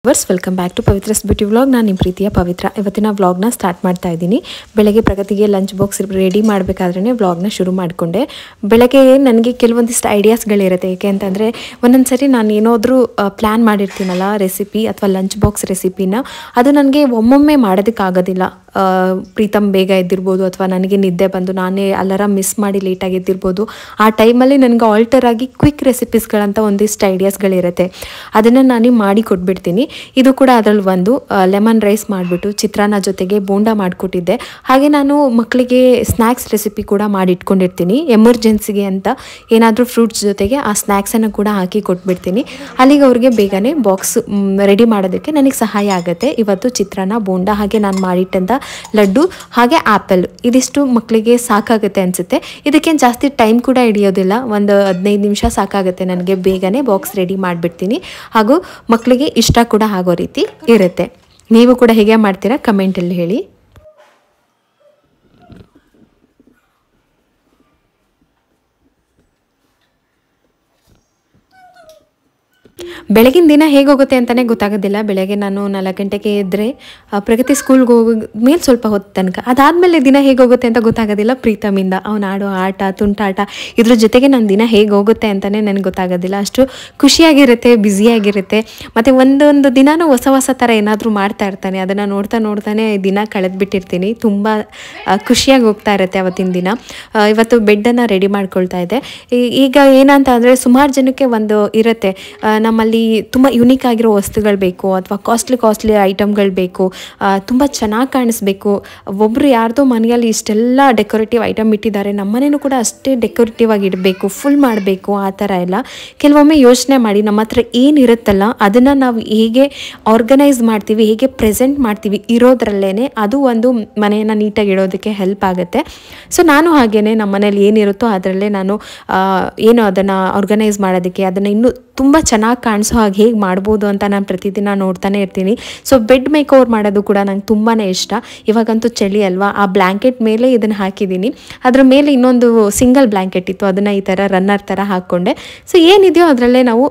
Welcome back to Pavitra's beauty vlog. ನಾನು ನಿಮ್ಮ ಪ್ರೀತಿಯ ಪವಿತ್ರ. ಇವತ್ತಿನ ವ್ಲಾಗ್ನ ಸ್ಟಾರ್ಟ್ ಮಾಡ್ತಾ ಇದ್ದೀನಿ. ಬೆಳಗ್ಗೆ ಪ್ರಗತಿಗೆ ಲಂಚ್ ಬಾಕ್ಸ್ ರೆಡಿ ಮಾಡಬೇಕಾದ್ರೆ ವ್ಲಾಗ್ನ ಶುರು ಮಾಡಿಕೊಂಡೆ. ಬೆಳಗ್ಗೆ ನನಗೆ ಕೆಲವೊಂದಿಷ್ಟು ಐಡಿಯಾಸ್ಗಳಿರುತ್ತೆ. ಏಕೆ ಅಂತಂದರೆ ಒಂದೊಂದು ಸರಿ ನಾನು ಏನಾದರೂ ಪ್ಲ್ಯಾನ್ ಮಾಡಿರ್ತೀನಲ್ಲ ರೆಸಿಪಿ ಅಥವಾ ಲಂಚ್ ಬಾಕ್ಸ್ ರೆಸಿಪಿನ, ಅದು ನನಗೆ ಒಮ್ಮೊಮ್ಮೆ ಮಾಡೋದಕ್ಕಾಗೋದಿಲ್ಲ. ಪ್ರೀತಮ್ ಬೇಗ ಎದ್ದಿರ್ಬೋದು ಅಥವಾ ನನಗೆ ನಿದ್ದೆ ಬಂದು ನಾನೇ ಅಲಾರಾಮ್ ಮಿಸ್ ಮಾಡಿ ಲೇಟಾಗಿ ಎದ್ದಿರ್ಬೋದು. ಆ ಟೈಮಲ್ಲಿ ನನಗೆ ಆಲ್ಟರ್ ಆಗಿ ಕ್ವಿಕ್ ರೆಸಿಪೀಸ್ಗಳಂತ ಒಂದಿಷ್ಟು ಐಡಿಯಾಸ್ಗಳಿರುತ್ತೆ. ಅದನ್ನು ನಾನು ಮಾಡಿ ಕೊಟ್ಬಿಡ್ತೀನಿ. ಇದು ಕೂಡ ಅದರಲ್ಲಿ ಒಂದು ಲೆಮನ್ ರೈಸ್ ಮಾಡಿಬಿಟ್ಟು ಚಿತ್ರಾನ್ನ ಜೊತೆಗೆ ಬೋಂಡಾ ಮಾಡಿಕೊಟ್ಟಿದ್ದೆ. ಹಾಗೆ ನಾನು ಮಕ್ಕಳಿಗೆ ಸ್ನ್ಯಾಕ್ಸ್ ರೆಸಿಪಿ ಕೂಡ ಮಾಡಿ ಇಟ್ಕೊಂಡಿರ್ತೀನಿ. ಎಮರ್ಜೆನ್ಸಿಗೆ ಅಂತ ಏನಾದರೂ ಫ್ರೂಟ್ಸ್ ಜೊತೆಗೆ ಆ ಸ್ನ್ಯಾಕ್ಸನ್ನು ಕೂಡ ಹಾಕಿ ಕೊಟ್ಬಿಡ್ತೀನಿ. ಅಲ್ಲಿಗೆ ಅವ್ರಿಗೆ ಬೇಗನೆ ಬಾಕ್ಸ್ ರೆಡಿ ಮಾಡೋದಕ್ಕೆ ನನಗೆ ಸಹಾಯ ಆಗುತ್ತೆ. ಇವತ್ತು ಚಿತ್ರಾನ್ನ, ಬೋಂಡಾ, ಹಾಗೆ ನಾನು ಮಾಡಿಟ್ಟಂಥ ಲಡ್ಡು ಹಾಗೆ ಆ್ಯಪಲ್, ಇದಿಷ್ಟು ಮಕ್ಕಳಿಗೆ ಸಾಕಾಗುತ್ತೆ ಅನಿಸುತ್ತೆ. ಇದಕ್ಕೇನು ಜಾಸ್ತಿ ಟೈಮ್ ಕೂಡ ಹಿಡಿಯೋದಿಲ್ಲ. ಒಂದು 15 ನಿಮಿಷ ಸಾಕಾಗುತ್ತೆ ನನಗೆ. ಬೇಗನೆ ಬಾಕ್ಸ್ ರೆಡಿ ಮಾಡಿಬಿಡ್ತೀನಿ. ಹಾಗೂ ಮಕ್ಕಳಿಗೆ ಇಷ್ಟ ಕೂಡ ಆಗೋ ರೀತಿ ಇರುತ್ತೆ. ನೀವು ಕೂಡ ಹೇಗೆ ಮಾಡ್ತೀರಾ ಕಮೆಂಟಲ್ಲಿ ಹೇಳಿ. ಬೆಳಗಿನ ದಿನ ಹೇಗೋಗುತ್ತೆ ಅಂತಲೇ ಗೊತ್ತಾಗೋದಿಲ್ಲ. ಬೆಳಗ್ಗೆ ನಾನು 4 ಗಂಟೆಗೆ ಎದ್ದರೆ ಪ್ರಗತಿ ಸ್ಕೂಲ್ಗೆ ಹೋಗೋದ್ಮೇಲೆ ಸ್ವಲ್ಪ ಹೊತ್ತು ತನಕ, ಅದಾದಮೇಲೆ ದಿನ ಹೇಗೋಗುತ್ತೆ ಅಂತ ಗೊತ್ತಾಗೋದಿಲ್ಲ. ಪ್ರೀತಮಿಂದ ಅವನು ಆಡೋ ಆಟ, ತುಂಟಾಟ, ಇದ್ರ ಜೊತೆಗೆ ನನ್ನ ದಿನ ಹೇಗೆ ಹೋಗುತ್ತೆ ಅಂತಲೇ ನನಗೆ ಗೊತ್ತಾಗೋದಿಲ್ಲ. ಅಷ್ಟು ಖುಷಿಯಾಗಿರುತ್ತೆ, ಬ್ಯುಸಿಯಾಗಿರುತ್ತೆ. ಮತ್ತು ಒಂದೊಂದು ದಿನವೂ ಹೊಸ ಥರ ಏನಾದರೂ ಮಾಡ್ತಾ ಇರ್ತಾನೆ. ಅದನ್ನು ನೋಡ್ತಾನೆ ದಿನ ಕಳೆದ್ಬಿಟ್ಟಿರ್ತೀನಿ. ತುಂಬ ಖುಷಿಯಾಗಿ ಹೋಗ್ತಾ ಇರುತ್ತೆ ಅವತ್ತಿನ ದಿನ. ಇವತ್ತು ಬೆಡ್ಡನ್ನು ರೆಡಿ ಮಾಡ್ಕೊಳ್ತಾ ಇದ್ದೆ. ಈಗ ಏನಂತ ಅಂದರೆ ಸುಮಾರು ಜನಕ್ಕೆ ಒಂದು ಇರುತ್ತೆ, ನಮ್ಮಲ್ಲಿ ತುಂಬ ಯುನೀಕ್ ಆಗಿರೋ ವಸ್ತುಗಳು ಬೇಕು ಅಥವಾ ಕಾಸ್ಟ್ಲಿ ಐಟಮ್ಗಳು ಬೇಕು, ತುಂಬ ಚೆನ್ನಾಗಿ ಕಾಣಿಸ್ಬೇಕು. ಒಬ್ಬರು ಯಾರ್ದೋ ಮನೆಯಲ್ಲಿ ಇಷ್ಟೆಲ್ಲ ಡೆಕೋರೇಟಿವ್ ಐಟಮ್ ಇಟ್ಟಿದ್ದಾರೆ, ನಮ್ಮ ಮನೇನೂ ಕೂಡ ಅಷ್ಟೇ ಡೆಕೋರೇಟಿವ್ ಆಗಿ ಇಡಬೇಕು, ಫುಲ್ ಮಾಡಬೇಕು, ಆ ಥರ ಎಲ್ಲ. ಕೆಲವೊಮ್ಮೆ ಯೋಚನೆ ಮಾಡಿ ನಮ್ಮ ಹತ್ರ ಏನಿರುತ್ತಲ್ಲ ಅದನ್ನು ನಾವು ಹೇಗೆ ಆರ್ಗನೈಸ್ ಮಾಡ್ತೀವಿ, ಹೇಗೆ ಪ್ರೆಸೆಂಟ್ ಮಾಡ್ತೀವಿ ಇರೋದ್ರಲ್ಲೇ ಅದು ಒಂದು ಮನೆಯನ್ನು ನೀಟಾಗಿ ಇಡೋದಕ್ಕೆ ಹೆಲ್ಪ್ ಆಗುತ್ತೆ. ಸೊ ನಾನು ಹಾಗೇನೆ ನಮ್ಮ ಮನೇಲಿ ಏನಿರುತ್ತೋ ಅದರಲ್ಲೇ ನಾನು ಅದನ್ನು ಆರ್ಗನೈಸ್ ಮಾಡೋದಕ್ಕೆ, ಅದನ್ನು ಇನ್ನೂ ತುಂಬ ಚೆನ್ನಾಗಿ ಕಾಣಿಸೋ ಹಾಗೆ ಹೇಗೆ ಮಾಡ್ಬೋದು ಅಂತ ನಾನು ಪ್ರತಿದಿನ ನೋಡ್ತಾನೆ ಇರ್ತೀನಿ. ಸೊ ಬೆಡ್ ಮೇಕ್ ಓವರ್ ಮಾಡೋದು ಕೂಡ ನಂಗೆ ತುಂಬಾ ಇಷ್ಟ. ಇವಾಗಂತೂ ಚಳಿ ಅಲ್ವಾ, ಆ ಬ್ಲ್ಯಾಂಕೆಟ್ ಮೇಲೆ ಇದನ್ನು ಹಾಕಿದ್ದೀನಿ. ಅದ್ರ ಮೇಲೆ ಇನ್ನೊಂದು ಸಿಂಗಲ್ ಬ್ಲ್ಯಾಂಕೆಟ್ ಇತ್ತು, ಅದನ್ನು ಈ ಥರ ರನ್ನರ್ ಥರ ಹಾಕ್ಕೊಂಡೆ. ಸೊ ಏನಿದೆಯೋ ಅದರಲ್ಲೇ ನಾವು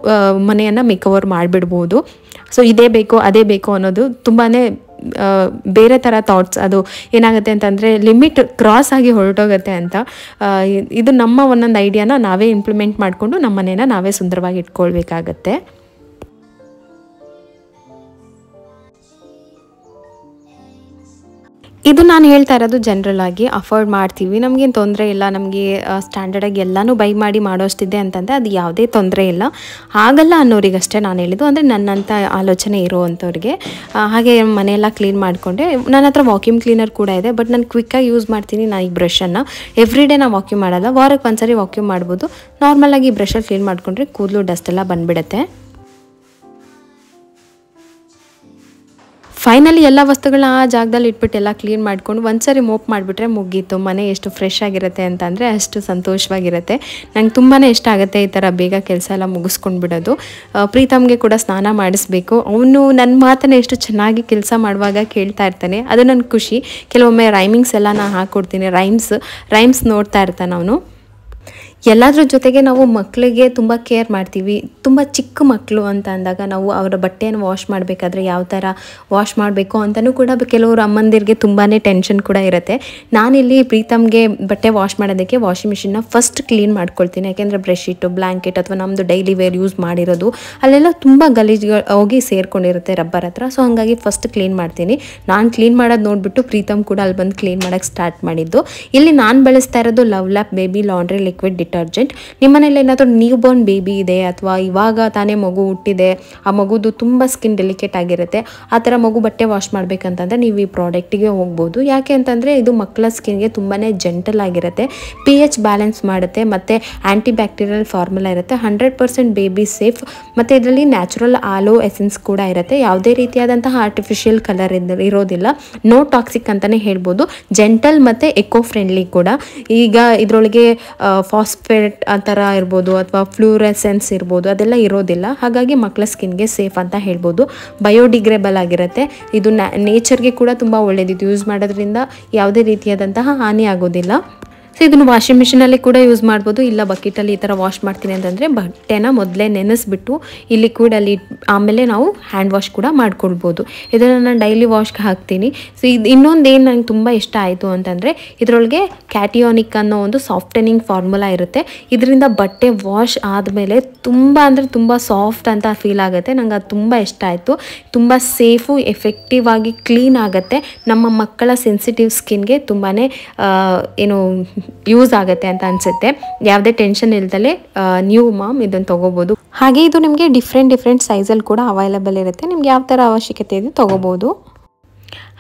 ಮನೆಯನ್ನು ಮೇಕ್ ಓವರ್ ಮಾಡಿಬಿಡ್ಬೋದು. ಸೊ ಇದೇ ಬೇಕು ಅದೇ ಬೇಕು ಅನ್ನೋದು ತುಂಬಾ ಬೇರೆ ಥರ ಥಾಟ್ಸ್. ಅದು ಏನಾಗುತ್ತೆ ಅಂತಂದರೆ ಲಿಮಿಟ್ ಕ್ರಾಸ್ ಆಗಿ ಹೊರಟೋಗುತ್ತೆ ಅಂತ. ಇದು ನಮ್ಮ ಒಂದೊಂದು ಐಡಿಯಾನ ನಾವೇ ಇಂಪ್ಲಿಮೆಂಟ್ ಮಾಡಿಕೊಂಡು ನಮ್ಮ ಮನೇನ ನಾವೇ ಸುಂದರವಾಗಿ ಇಟ್ಕೊಳ್ಬೇಕಾಗತ್ತೆ. ಇದು ನಾನು ಹೇಳ್ತಾ ಇರೋದು ಜನರಲ್ ಆಗಿ ಅಫೋರ್ಡ್ ಮಾಡ್ತೀವಿ, ನಮಗೇನು ತೊಂದರೆ ಇಲ್ಲ, ನಮಗೆ ಸ್ಟ್ಯಾಂಡರ್ಡಾಗಿ ಎಲ್ಲನೂ ಬೈ ಮಾಡಿ ಮಾಡೋಷ್ಟಿದೆ ಅಂತಂದರೆ ಅದು ಯಾವುದೇ ತೊಂದರೆ ಇಲ್ಲ. ಆಗಲ್ಲ ಅನ್ನೋರಿಗಷ್ಟೇ ನಾನು ಹೇಳಿದ್ದು, ಅಂದರೆ ನನ್ನಂಥ ಆಲೋಚನೆ ಇರೋವಂಥವ್ರಿಗೆ. ಹಾಗೆ ಮನೆಯೆಲ್ಲ ಕ್ಲೀನ್ ಮಾಡಿಕೊಂಡೆ. ನನ್ನ ಹತ್ರ ವಾಕ್ಯೂಮ್ ಕ್ಲೀನರ್ ಕೂಡ ಇದೆ, ಬಟ್ ನಾನು ಕ್ವಿಕ್ಕಾಗಿ ಯೂಸ್ ಮಾಡ್ತೀನಿ. ನಾನು ಈ ಬ್ರಷನ್ನು ಎವ್ರಿ ಡೇ ನಾವು ವಾಕ್ಯೂಮ್ ಮಾಡಲ್ಲ, ವಾರಕ್ಕೆ ಒಂದ್ಸರಿ ವಾಕ್ಯೂಮ್ ಮಾಡ್ಬೋದು. ನಾರ್ಮಲಾಗಿ ಬ್ರಷಲ್ಲಿ ಕ್ಲೀನ್ ಮಾಡಿಕೊಂಡ್ರೆ ಕೂದಲು ಡಸ್ಟೆಲ್ಲ ಬಂದುಬಿಡುತ್ತೆ. ಫೈನಲಿ ಎಲ್ಲ ವಸ್ತುಗಳನ್ನ ಆ ಜಾಗದಲ್ಲಿ ಇಟ್ಬಿಟ್ಟು ಎಲ್ಲ ಕ್ಲೀನ್ ಮಾಡಿಕೊಂಡು ಒಂದ್ಸರಿ ಮೋಪ್ ಮಾಡಿಬಿಟ್ರೆ ಮುಗೀತು. ಮನೆ ಎಷ್ಟು ಫ್ರೆಶ್ ಆಗಿರುತ್ತೆ ಅಂತ ಅಂದರೆ ಅಷ್ಟು ಸಂತೋಷವಾಗಿರುತ್ತೆ. ನಂಗೆ ತುಂಬಾ ಇಷ್ಟ ಆಗುತ್ತೆ ಈ ಥರ ಬೇಗ ಕೆಲಸ ಎಲ್ಲ ಮುಗಿಸ್ಕೊಂಡು ಬಿಡೋದು. ಪ್ರೀತಮ್ಗೆ ಕೂಡ ಸ್ನಾನ ಮಾಡಿಸ್ಬೇಕು. ಅವನು ನನ್ನ ಮಾತನ್ನು ಎಷ್ಟು ಚೆನ್ನಾಗಿ ಕೆಲಸ ಮಾಡುವಾಗ ಕೇಳ್ತಾ ಇರ್ತಾನೆ, ಅದು ನನ್ನ ಖುಷಿ. ಕೆಲವೊಮ್ಮೆ ರೈಮಿಂಗ್ಸ್ ಎಲ್ಲ ನಾನು ಹಾಕ್ಕೊಡ್ತೀನಿ, ರೈಮ್ಸ್ ನೋಡ್ತಾ ಇರ್ತಾನೆ ಅವನು. ಎಲ್ಲದ್ರ ಜೊತೆಗೆ ನಾವು ಮಕ್ಕಳಿಗೆ ತುಂಬ ಕೇರ್ ಮಾಡ್ತೀವಿ. ತುಂಬ ಚಿಕ್ಕ ಮಕ್ಕಳು ಅಂತ ಅಂದಾಗ ನಾವು ಅವರ ಬಟ್ಟೆಯನ್ನು ವಾಶ್ ಮಾಡಬೇಕಾದ್ರೆ ಯಾವ ಥರ ವಾಶ್ ಮಾಡಬೇಕು ಅಂತಲೂ ಕೂಡ ಕೆಲವರು ಅಮ್ಮಂದಿರಿಗೆ ತುಂಬಾ ಟೆನ್ಷನ್ ಕೂಡ ಇರುತ್ತೆ. ನಾನಿಲ್ಲಿ ಪ್ರೀತಮ್ಗೆ ಬಟ್ಟೆ ವಾಶ್ ಮಾಡೋದಕ್ಕೆ ವಾಷಿಂಗ್ ಮಿಷಿನ್ನ ಫಸ್ಟ್ ಕ್ಲೀನ್ ಮಾಡ್ಕೊಳ್ತೀನಿ. ಯಾಕೆಂದರೆ ಬ್ರಷ್ಶೀಟು, ಬ್ಲ್ಯಾಂಕೆಟ್ ಅಥವಾ ನಮ್ಮದು ಡೈಲಿ ವೇರ್ ಯೂಸ್ ಮಾಡಿರೋದು ಅಲ್ಲೆಲ್ಲ ತುಂಬ ಗಲೀಜುಗಳು ಹೋಗಿ ಸೇರ್ಕೊಂಡಿರುತ್ತೆ ರಬ್ಬರ್ ಹತ್ರ. ಸೊ ಹಾಗಾಗಿ ಫಸ್ಟ್ ಕ್ಲೀನ್ ಮಾಡ್ತೀನಿ. ನಾನು ಕ್ಲೀನ್ ಮಾಡೋದು ನೋಡಿಬಿಟ್ಟು ಪ್ರೀತಮ್ ಕೂಡ ಅಲ್ಲಿ ಬಂದು ಕ್ಲೀನ್ ಮಾಡೋಕ್ಕೆ ಸ್ಟಾರ್ಟ್ ಮಾಡಿದ್ದು. ಇಲ್ಲಿ ನಾನು ಬಳಸ್ತಾ ಇರೋದು ಲವ್ ಲ್ಯಾಪ್ ಬೇಬಿ ಲಾಂಡ್ರಿ ಲಿಕ್ವಿಡ್ ಡಿಟರ್ಜೆಂಟ್. ನಿಮ್ಮ ಮನೇಲಿ ಏನಾದರೂ ನ್ಯೂ ಬೋರ್ನ್ ಬೇಬಿ ಇದೆ ಅಥವಾ ಇವಾಗ ತಾನೇ ಮಗು ಹುಟ್ಟಿದೆ, ಆ ಮಗುದು ತುಂಬ ಸ್ಕಿನ್ ಡೆಲಿಕೇಟ್ ಆಗಿರುತ್ತೆ, ಆ ಥರ ಮಗು ಬಟ್ಟೆ ವಾಶ್ ಮಾಡಬೇಕಂತಂದರೆ ನೀವು ಈ ಪ್ರಾಡಕ್ಟಿಗೆ ಹೋಗ್ಬೋದು. ಯಾಕೆ ಅಂತಂದರೆ ಇದು ಮಕ್ಕಳ ಸ್ಕಿನ್ಗೆ ತುಂಬಾ ಜೆಂಟಲ್ ಆಗಿರುತ್ತೆ, pH ಬ್ಯಾಲೆನ್ಸ್ ಮಾಡುತ್ತೆ, ಮತ್ತು ಆ್ಯಂಟಿ ಬ್ಯಾಕ್ಟೀರಿಯಲ್ ಫಾರ್ಮುಲಾ ಇರುತ್ತೆ, 100% ಬೇಬಿ ಸೇಫ್, ಮತ್ತು ಇದರಲ್ಲಿ ನ್ಯಾಚುರಲ್ ಆಲೋ ಎಸೆನ್ಸ್ ಕೂಡ ಇರುತ್ತೆ. ಯಾವುದೇ ರೀತಿಯಾದಂತಹ ಆರ್ಟಿಫಿಷಿಯಲ್ ಕಲರ್ ಇರೋದಿಲ್ಲ, ನೋ ಟಾಕ್ಸಿಕ್ ಅಂತಲೇ ಹೇಳ್ಬೋದು. ಜೆಂಟಲ್ ಮತ್ತು ಎಕೋ ಫ್ರೆಂಡ್ಲಿ ಕೂಡ. ಈಗ ಇದರೊಳಗೆ ಫಾಸ್ಫೇಟ್ ಆ ಥರ ಇರ್ಬೋದು ಅಥವಾ ಫ್ಲೂರೆಸೆನ್ಸ್ ಇರ್ಬೋದು, ಅದೆಲ್ಲ ಇರೋದಿಲ್ಲ. ಹಾಗಾಗಿ ಮಕ್ಕಳ ಸ್ಕಿನ್ಗೆ ಸೇಫ್ ಅಂತ ಹೇಳ್ಬೋದು. ಬಯೋಡಿಗ್ರೇಬಲ್ ಆಗಿರುತ್ತೆ. ಇದು ನೇಚರ್ಗೆ ಕೂಡ ತುಂಬ ಒಳ್ಳೆಯದಿತ್ತು. ಯೂಸ್ ಮಾಡೋದ್ರಿಂದ ಯಾವುದೇ ರೀತಿಯಾದಂತಹ ಹಾನಿ ಆಗೋದಿಲ್ಲ. ಸೊ ಇದನ್ನು ವಾಷಿಂಗ್ ಮಿಷಿನಲ್ಲಿ ಕೂಡ ಯೂಸ್ ಮಾಡ್ಬೋದು, ಇಲ್ಲ ಬಕೆಟಲ್ಲಿ ಈ ಥರ ವಾಶ್ ಮಾಡ್ತೀನಿ ಅಂತಂದರೆ ಬಟ್ಟೆನ ಮೊದಲೇ ನೆನೆಸ್ಬಿಟ್ಟು ಇಲ್ಲಿ ಲಿಕ್ವಿಡಲ್ಲಿ ಆಮೇಲೆ ನಾವು ಹ್ಯಾಂಡ್ ವಾಶ್ ಕೂಡ ಮಾಡ್ಕೊಳ್ಬೋದು. ಇದನ್ನು ನಾನು ಡೈಲಿ ವಾಶ್ಗೆ ಹಾಕ್ತೀನಿ. ಸೊ ಇದು ಇನ್ನೊಂದು ಏನು ನಂಗೆ ತುಂಬ ಇಷ್ಟ ಆಯಿತು ಅಂತಂದರೆ ಇದರೊಳಗೆ ಕ್ಯಾಟಿಯೋನಿಕ್ ಅನ್ನೋ ಒಂದು ಸಾಫ್ಟನಿಂಗ್ ಫಾರ್ಮುಲಾ ಇರುತ್ತೆ. ಇದರಿಂದ ಬಟ್ಟೆ ವಾಶ್ ಆದಮೇಲೆ ತುಂಬ ಅಂದರೆ ತುಂಬ ಸಾಫ್ಟ್ ಅಂತ ಫೀಲ್ ಆಗುತ್ತೆ. ನಂಗೆ ಅದು ತುಂಬ ಇಷ್ಟ ಆಯಿತು. ತುಂಬ ಸೇಫು, ಎಫೆಕ್ಟಿವ್ ಆಗಿ ಕ್ಲೀನ್ ಆಗುತ್ತೆ. ನಮ್ಮ ಮಕ್ಕಳ ಸೆನ್ಸಿಟಿವ್ ಸ್ಕಿನ್ಗೆ ತುಂಬಾ ಏನು ಯೂಸ್ ಆಗುತ್ತೆ ಅಂತ ಅನಿಸುತ್ತೆ. ಯಾವುದೇ ಟೆನ್ಷನ್ ಇಲ್ದಲೆ ನ್ಯೂ ಮಾಮ್ ಇದನ್ನು ತೊಗೋಬೋದು. ಹಾಗೆ ಇದು ನಿಮಗೆ ಡಿಫ್ರೆಂಟ್ ಸೈಜಲ್ಲಿ ಕೂಡ ಅವೈಲೇಬಲ್ ಇರುತ್ತೆ. ನಿಮ್ಗೆ ಯಾವ ಥರ ಅವಶ್ಯಕತೆ ಇದೆ ತೊಗೋಬೋದು.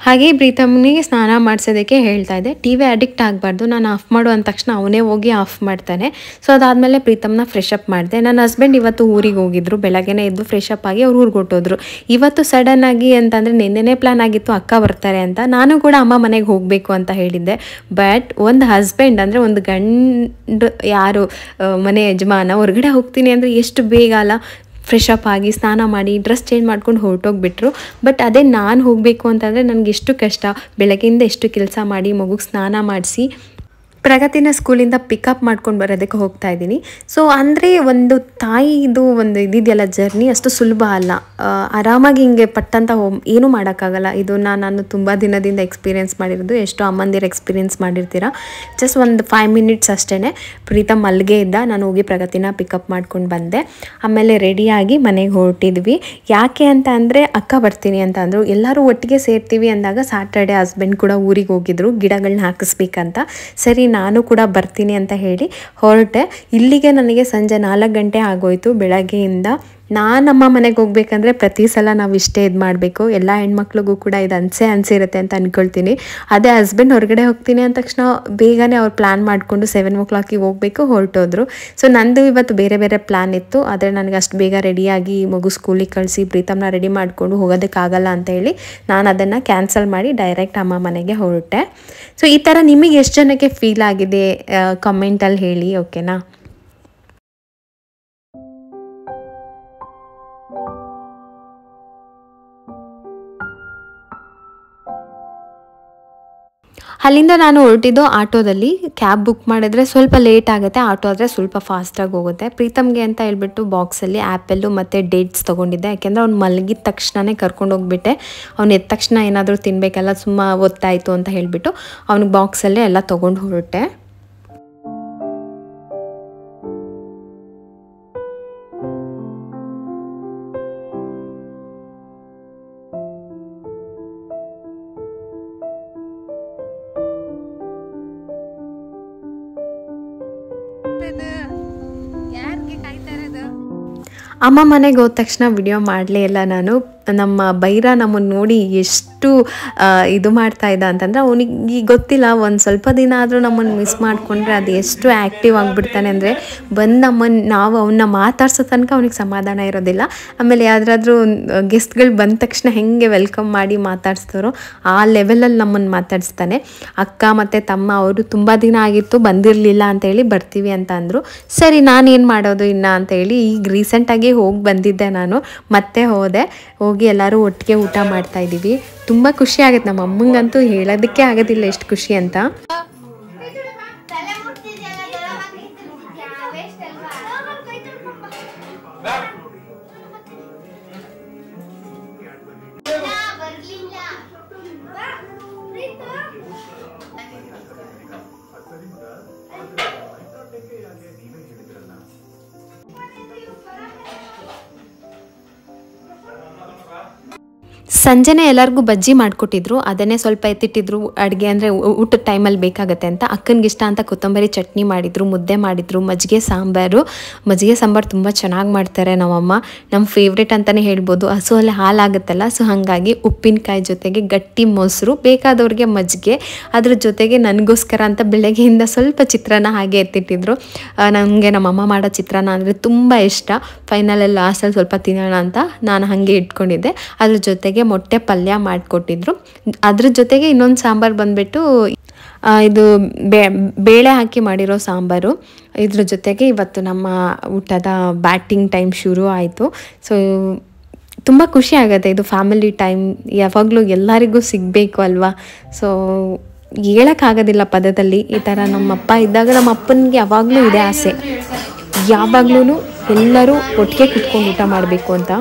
ಹಾಗೆ ಪ್ರೀತಮ್ನಿಗೆ ಸ್ನಾನ ಮಾಡಿಸೋದಕ್ಕೆ ಹೇಳ್ತಾ ಇದ್ದೆ, ಟಿ ವಿ ಅಡಿಕ್ಟ್ ಆಗಬಾರ್ದು. ನಾನು ಆಫ್ ಮಾಡು ಅಂದ ತಕ್ಷಣ ಅವನೇ ಹೋಗಿ ಆಫ್ ಮಾಡ್ತಾನೆ. ಸೊ ಅದಾದಮೇಲೆ ಪ್ರೀತಮ್ನ ಫ್ರೆಶ್ ಅಪ್ ಮಾಡಿದೆ. ನನ್ನ ಹಸ್ಬೆಂಡ್ ಇವತ್ತು ಊರಿಗೆ ಹೋಗಿದ್ರು, ಬೆಳಗ್ಗೆನೇ ಎದ್ದು ಫ್ರೆಶ್ ಅಪ್ ಆಗಿ ಅವ್ರು ಊರಿಗೆ ಹೊಟ್ಟೋದ್ರು. ಇವತ್ತು ಸಡನ್ನಾಗಿ ಅಂತಂದರೆ ನಿನ್ನೆನೇ ಪ್ಲ್ಯಾನ್ ಆಗಿತ್ತು ಅಕ್ಕ ಬರ್ತಾರೆ ಅಂತ. ನಾನು ಕೂಡ ಅಮ್ಮ ಮನೆಗೆ ಹೋಗಬೇಕು ಅಂತ ಹೇಳಿದ್ದೆ. ಬಟ್ ಒಂದು ಹಸ್ಬೆಂಡ್ ಅಂದರೆ ಒಂದು ಗಂಡು ಯಾರು ಮನೆ ಯಜಮಾನ ಹೊರಗಡೆ ಹೋಗ್ತೀನಿ ಅಂದರೆ ಎಷ್ಟು ಬೇಗ ಅಲ್ಲ, ಫ್ರೆಶ್ ಅಪ್ ಆಗಿ ಸ್ನಾನ ಮಾಡಿ ಡ್ರೆಸ್ ಚೇಂಜ್ ಮಾಡ್ಕೊಂಡು ಹೊರಟೋಗ್ಬಿಟ್ರು. ಬಟ್ ಅದೇ ನಾನು ಹೋಗಬೇಕು ಅಂತಂದರೆ ನನಗೆ ಎಷ್ಟು ಕಷ್ಟ, ಬೆಳಗ್ಗೆಯಿಂದ ಎಷ್ಟು ಕೆಲಸ ಮಾಡಿ ಮಗುಗೆ ಸ್ನಾನ ಮಾಡಿಸಿ ಪ್ರಗತಿನ ಸ್ಕೂಲಿಂದ ಪಿಕಪ್ ಮಾಡ್ಕೊಂಡು ಬರೋದಕ್ಕೆ ಹೋಗ್ತಾ ಇದ್ದೀನಿ. ಸೊ ಅಂದರೆ ಒಂದು ತಾಯಿದು ಒಂದು ಇದಿದೆಯಲ್ಲ ಜರ್ನಿ ಅಷ್ಟು ಸುಲಭ ಅಲ್ಲ. ಆರಾಮಾಗಿ ಹಿಂಗೆ ಪಟ್ಟಂತ ಏನೂ ಮಾಡೋಕ್ಕಾಗಲ್ಲ. ಇದು ನಾನು ತುಂಬ ದಿನದಿಂದ ಎಕ್ಸ್ಪೀರಿಯೆನ್ಸ್ ಮಾಡಿರೋದು. ಎಷ್ಟೋ ಅಮ್ಮಂದಿರು ಎಕ್ಸ್ಪೀರಿಯೆನ್ಸ್ ಮಾಡಿರ್ತೀರ. ಜಸ್ಟ್ ಒಂದು 5 ಮಿನಿಟ್ಸ್ ಅಷ್ಟೇ. ಪ್ರೀತಮ್ ಮಲ್ಗೆ ಇದ್ದ, ನಾನು ಹೋಗಿ ಪ್ರಗತಿನ ಪಿಕಪ್ ಮಾಡ್ಕೊಂಡು ಬಂದೆ. ಆಮೇಲೆ ರೆಡಿಯಾಗಿ ಮನೆಗೆ ಹೊರಟಿದ್ವಿ. ಯಾಕೆ ಅಂತ ಅಂದರೆ ಅಕ್ಕ ಬರ್ತೀನಿ ಅಂತ ಅಂದರು. ಎಲ್ಲರೂ ಒಟ್ಟಿಗೆ ಸೇರ್ತೀವಿ ಅಂದಾಗ ಸ್ಯಾಟರ್ಡೆ ಹಸ್ಬೆಂಡ್ ಕೂಡ ಊರಿಗೆ ಹೋಗಿದ್ರು ಗಿಡಗಳನ್ನ ಹಾಕಿಸ್ಬೇಕಂತ. ಸರಿ ನಾನು ಕೂಡ ಬರ್ತೀನಿ ಅಂತ ಹೇಳಿ ಹೊರಟೆ. ಇಲ್ಲಿಗೆ ನನಗೆ ಸಂಜೆ 4 ಗಂಟೆ ಆಗೋಯ್ತು. ಬೆಳಗ್ಗೆಯಿಂದ ನಮ್ಮ ಮನೆಗೆ ಹೋಗ್ಬೇಕಂದ್ರೆ ಪ್ರತಿ ಸಲ ನಾವು ಇಷ್ಟೇ ಇದು ಮಾಡಬೇಕು. ಎಲ್ಲ ಹೆಣ್ಮಕ್ಳಿಗೂ ಕೂಡ ಇದು ಅನಿಸಿರುತ್ತೆ ಅಂತ ಅಂದ್ಕೊಳ್ತೀನಿ. ಅದೇ ಹಸ್ಬೆಂಡ್ ಹೊರಗಡೆ ಹೋಗ್ತೀನಿ ಅಂದ ತಕ್ಷಣ ಬೇಗನೆ ಅವ್ರು ಪ್ಲ್ಯಾನ್ ಮಾಡಿಕೊಂಡು 7 o'clock ಹೋಗಬೇಕು ಹೊರಟೋದ್ರು. ಸೊ ನಂದು ಇವತ್ತು ಬೇರೆ ಪ್ಲ್ಯಾನ್ ಇತ್ತು. ಆದರೆ ನನಗೆ ಅಷ್ಟು ಬೇಗ ರೆಡಿಯಾಗಿ ಮಗು ಸ್ಕೂಲಿಗೆ ಕಳಿಸಿ ಪ್ರೀತಮ್ನ ರೆಡಿ ಮಾಡಿಕೊಂಡು ಹೋಗೋದಕ್ಕಾಗಲ್ಲ ಅಂತ ಹೇಳಿ ನಾನು ಅದನ್ನು ಕ್ಯಾನ್ಸಲ್ ಮಾಡಿ ಡೈರೆಕ್ಟ್ ಅಮ್ಮ ಮನೆಗೆ ಹೊರಟೆ. ಸೊ ಈ ಥರ ನಿಮಗೆ ಎಷ್ಟು ಜನಕ್ಕೆ ಫೀಲ್ ಆಗಿದೆ ಕಮೆಂಟಲ್ಲಿ ಹೇಳಿ, ಓಕೆನಾ? ಅಲ್ಲಿಂದ ನಾನು ಹೊರಟಿದ್ದು ಆಟೋದಲ್ಲಿ. ಕ್ಯಾಬ್ ಬುಕ್ ಮಾಡಿದ್ರೆ ಸ್ವಲ್ಪ ಲೇಟ್ ಆಗುತ್ತೆ, ಆಟೋ ಆದರೆ ಸ್ವಲ್ಪ ಫಾಸ್ಟಾಗಿ ಹೋಗುತ್ತೆ. ಪ್ರೀತಮ್ಗೆ ಅಂತ ಹೇಳ್ಬಿಟ್ಟು ಬಾಕ್ಸಲ್ಲಿ ಆ್ಯಪಲ್ಲು ಮತ್ತು ಡೇಟ್ಸ್ ತೊಗೊಂಡಿದ್ದೆ. ಯಾಕೆಂದರೆ ಅವ್ನು ಮಲಗಿದ ತಕ್ಷಣವೇ ಕರ್ಕೊಂಡು ಹೋಗ್ಬಿಟ್ಟೆ. ಅವ್ನು ಎದ್ದ ತಕ್ಷಣ ಏನಾದರೂ ತಿನ್ನಬೇಕಲ್ಲ, ಸುಮ್ಮ ಒತ್ತಾಯಿತು ಅಂತ ಹೇಳಿಬಿಟ್ಟು ಅವ್ನಿಗೆ ಬಾಕ್ಸಲ್ಲೇ ಎಲ್ಲ ತೊಗೊಂಡು ಹೊರಟೆ. ಅಮ್ಮ ಮನೆಗೆ ಹೋದ ತಕ್ಷಣ ವಿಡಿಯೋ ಮಾಡಲೇ ಇಲ್ಲ ನಾನು. ನಮ್ಮ ಬೈರ ನಮ್ಮನ್ನು ನೋಡಿ ಎಷ್ಟು ಇದು ಮಾಡ್ತಾ ಇದ್ದ ಅಂತಂದರೆ ಅವನಿಗೆ ಗೊತ್ತಿಲ್ಲ, ಒಂದು ಸ್ವಲ್ಪ ದಿನ ಆದರೂ ನಮ್ಮನ್ನು ಮಿಸ್ ಮಾಡಿಕೊಂಡ್ರೆ ಅದು ಎಷ್ಟು ಆ್ಯಕ್ಟಿವ್ ಆಗಿಬಿಡ್ತಾನೆ ಅಂದರೆ ನಾವು ಅವನ್ನ ಮಾತಾಡ್ಸೋ ತನಕ ಅವನಿಗೆ ಸಮಾಧಾನ ಇರೋದಿಲ್ಲ. ಆಮೇಲೆ ಯಾವ್ದಾದ್ರೂ ಗೆಸ್ಟ್ಗಳು ಬಂದ ತಕ್ಷಣ ಹೆಂಗೆ ವೆಲ್ಕಮ್ ಮಾಡಿ ಮಾತಾಡಿಸ್ತಾರೋ ಆ ಲೆವೆಲಲ್ಲಿ ನಮ್ಮನ್ನು ಮಾತಾಡಿಸ್ತಾನೆ. ಅಕ್ಕ ಮತ್ತು ತಮ್ಮ ಅವರು ತುಂಬ ದಿನ ಆಗಿತ್ತು ಬಂದಿರಲಿಲ್ಲ ಅಂತೇಳಿ ಬರ್ತೀವಿ ಅಂತ ಅಂದರು. ಸರಿ ನಾನೇನು ಮಾಡೋದು ಇನ್ನು ಅಂತೇಳಿ ಈಗ ರೀಸೆಂಟಾಗಿ ಹೋಗಿ ಬಂದಿದ್ದೆ ನಾನು. ಮತ್ತೆ ಹೋಗಿ ಎಲ್ಲರೂ ಒಟ್ಟಿಗೆ ಊಟ ಮಾಡ್ತಾ ಇದ್ದೀವಿ. ತುಂಬ ಖುಷಿ ಆಗುತ್ತೆ. ನಮ್ಮ ಅಮ್ಮಂಗಂತೂ ಹೇಳೋದಕ್ಕೆ ಆಗೋದಿಲ್ಲ ಎಷ್ಟು ಖುಷಿ ಅಂತ. ಸಂಜೆನೇ ಎಲ್ಲರಿಗೂ ಬಜ್ಜಿ ಮಾಡಿಕೊಟ್ಟಿದ್ರು. ಅದನ್ನೇ ಸ್ವಲ್ಪ ಎತ್ತಿಟ್ಟಿದ್ರು. ಅಡುಗೆ ಅಂದರೆ ಊಟದ ಟೈಮಲ್ಲಿ ಬೇಕಾಗತ್ತೆ ಅಂತ ಅಕ್ಕನಿಗೆ ಇಷ್ಟ ಅಂತ ಕೊತ್ತಂಬರಿ ಚಟ್ನಿ ಮಾಡಿದರು, ಮುದ್ದೆ ಮಾಡಿದರು, ಮಜ್ಜಿಗೆ ಸಾಂಬಾರು ತುಂಬ ಚೆನ್ನಾಗಿ ಮಾಡ್ತಾರೆ ನಮ್ಮಮ್ಮ. ನಮ್ಮ ಫೇವ್ರೇಟ್ ಅಂತಲೇ ಹೇಳ್ಬೋದು. ಹಸುವಲ್ಲಿ ಹಾಲಾಗುತ್ತಲ್ಲ, ಸೊ ಹಾಗಾಗಿ ಉಪ್ಪಿನಕಾಯಿ ಜೊತೆಗೆ ಗಟ್ಟಿ ಮೊಸರು, ಬೇಕಾದವ್ರಿಗೆ ಮಜ್ಜಿಗೆ, ಅದ್ರ ಜೊತೆಗೆ ನನಗೋಸ್ಕರ ಅಂತ ಬೆಳಗ್ಗೆಯಿಂದ ಸ್ವಲ್ಪ ಚಿತ್ರಾನ್ನ ಹಾಗೆ ಎತ್ತಿಟ್ಟಿದ್ರು. ನನಗೆ ನಮ್ಮಮ್ಮ ಮಾಡೋ ಚಿತ್ರಾನ್ನ ಅಂದರೆ ತುಂಬ ಇಷ್ಟ. ಫೈನಲಲ್ಲಿ ಲಾಸ್ಟಲ್ಲಿ ಸ್ವಲ್ಪ ತಿನ್ನೋಣ ಅಂತ ನಾನು ಹಾಗೆ ಇಟ್ಕೊಂಡಿದ್ದೆ. ಅದ್ರ ಜೊತೆಗೆ ಮೊಟ್ಟೆ ಪಲ್ಯ ಮಾಡಿಕೊಟ್ಟಿದ್ರು. ಅದ್ರ ಜೊತೆಗೆ ಇನ್ನೊಂದು ಸಾಂಬಾರು ಬಂದುಬಿಟ್ಟು ಇದು ಬೇಳೆ ಹಾಕಿ ಮಾಡಿರೋ ಸಾಂಬಾರು. ಇದ್ರ ಜೊತೆಗೆ ಇವತ್ತು ನಮ್ಮ ಊಟದ ಬ್ಯಾಟಿಂಗ್ ಟೈಮ್ ಶುರು ಆಯಿತು. ಸೊ ತುಂಬ ಖುಷಿ ಆಗುತ್ತೆ. ಇದು ಫ್ಯಾಮಿಲಿ ಟೈಮ್ ಯಾವಾಗಲೂ ಎಲ್ಲರಿಗೂ ಸಿಗಬೇಕು ಅಲ್ವಾ. ಸೊ ಹೇಳೋಕ್ಕಾಗೋದಿಲ್ಲ ಪದದಲ್ಲಿ. ಈ ಥರ ನಮ್ಮಪ್ಪ ಇದ್ದಾಗ ನಮ್ಮ ಅಪ್ಪನಿಗೆ ಯಾವಾಗಲೂ ಇದೆ ಆಸೆ, ಯಾವಾಗಲೂ ಎಲ್ಲರೂ ಒಟ್ಟಿಗೆ ಕುತ್ಕೊಂಡು ಊಟ ಮಾಡಬೇಕು ಅಂತ.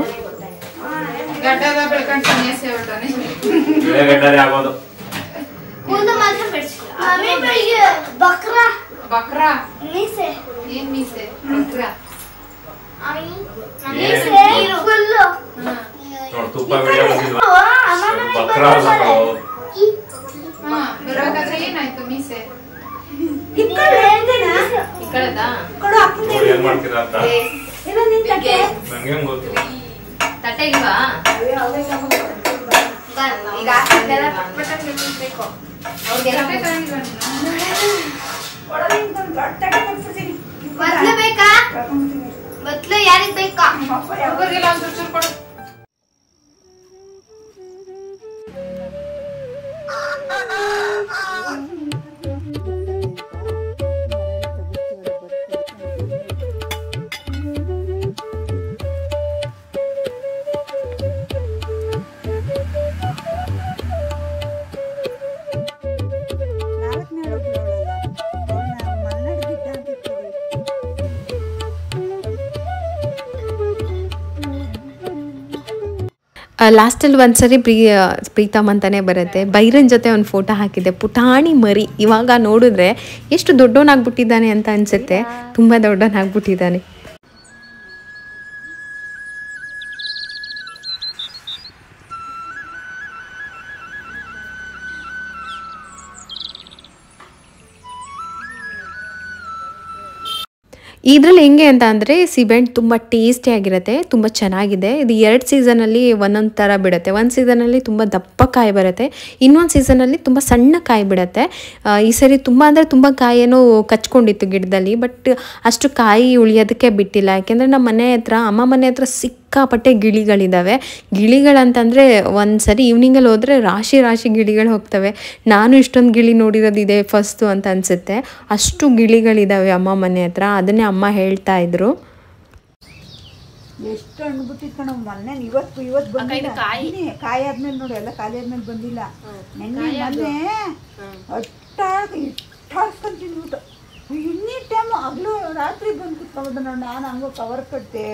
ಏನಾಯ್ತು ಮೀಸೆ ತಟ್ಟೆ ಇಲ್ವಾ? ಬತ್ಲು ಬೇಕಾ? ಬತ್ಲು ಯಾರಿಗ್ ಬೇಕಾ? ಲಾಸ್ಟಲ್ಲಿ ಒಂದ್ಸರಿ ಪ್ರೀತಮ್ ಅಂತಲೇ ಬರುತ್ತೆ, ಬೈರನ್ ಜೊತೆ ಒಂದು ಫೋಟೋ ಹಾಕಿದ್ದೆ, ಪುಟಾಣಿ ಮರಿ. ಇವಾಗ ನೋಡಿದ್ರೆ ಎಷ್ಟು ದೊಡ್ಡವನಾಗ್ಬಿಟ್ಟಿದ್ದಾನೆ ಅಂತ ಅನಿಸುತ್ತೆ, ತುಂಬ ದೊಡ್ಡವನಾಗ್ಬಿಟ್ಟಿದ್ದಾನೆ. ಇದರಲ್ಲಿ ಹೆಂಗೆ ಅಂತ ಅಂದರೆ ಸಿಬೆಹಣ್ಣು ತುಂಬ ಟೇಸ್ಟಿಯಾಗಿರುತ್ತೆ, ತುಂಬ ಚೆನ್ನಾಗಿದೆ. ಇದು 2 ಸೀಸನಲ್ಲಿ ಒಂದೊಂದು ಥರ ಬಿಡುತ್ತೆ. ಒಂದು ಸೀಸನಲ್ಲಿ ತುಂಬ ದಪ್ಪ ಕಾಯಿ ಬರುತ್ತೆ, ಇನ್ನೊಂದು ಸೀಸನಲ್ಲಿ ತುಂಬ ಸಣ್ಣ ಕಾಯಿ ಬಿಡುತ್ತೆ. ಈ ಸರಿ ತುಂಬ ಅಂದರೆ ತುಂಬ ಕಾಯಿನೂ ಕಚ್ಕೊಂಡಿತ್ತು ಗಿಡದಲ್ಲಿ, ಬಟ್ ಅಷ್ಟು ಕಾಯಿ ಉಳಿಯೋದಕ್ಕೆ ಬಿಟ್ಟಿಲ್ಲ. ಯಾಕೆಂದರೆ ನಮ್ಮ ಮನೆ ಹತ್ರ, ಅಮ್ಮ ಮನೆ ಹತ್ರ ಸಿಕ್ಕಾಪಟ್ಟೆ ಗಿಳಿಗಳಿದ್ದಾವೆ. ಗಿಳಿಗಳಂತಂದರೆ ಒಂದು ಸರಿ ಈವ್ನಿಂಗಲ್ಲಿ ಹೋದರೆ ರಾಶಿ ರಾಶಿ ಗಿಳಿಗಳು ಹೋಗ್ತವೆ. ನಾನು ಇಷ್ಟೊಂದು ಗಿಳಿ ನೋಡಿರೋದಿದೆ ಫಸ್ಟು ಅಂತ ಅನಿಸುತ್ತೆ, ಅಷ್ಟು ಗಿಳಿಗಳಿದ್ದಾವೆ ಅಮ್ಮ ಮನೆ ಹತ್ರ. ಅದನ್ನೇ ಅಮ್ಮ ಹೇಳ್ತಾ ಇದ್ರು. ಎಷ್ಟು ಅನ್ಬಿಟ್ಟಿತ್ತು ಕಣ ಮೊನ್ನೆ. ಇವತ್ತು ಬಂದಿಲ್ಲ, ಕಾಯಿ ಆದ್ಮೇಲೆ ನೋಡಿ ಎಲ್ಲ ಖಾಲಿ ಆದ್ಮೇಲೆ ಬಂದಿಲ್ಲ. ನೆನ್ನೆ ಮೊನ್ನೆ ಇಟ್ಟಾಡ್ಸ್ಕೊಂಡು ತಿಂದ್ಬಿಟ್ಟು ಇನ್ನೀ ಟೈಮು ಹಗಲು ರಾತ್ರಿ ಬಂದು ಕುತ್ಕೊಂಡು ನೋಡಿ. ನಾನು ಹಂಗೋ ಕವರ್ ಕಟ್ತೆ,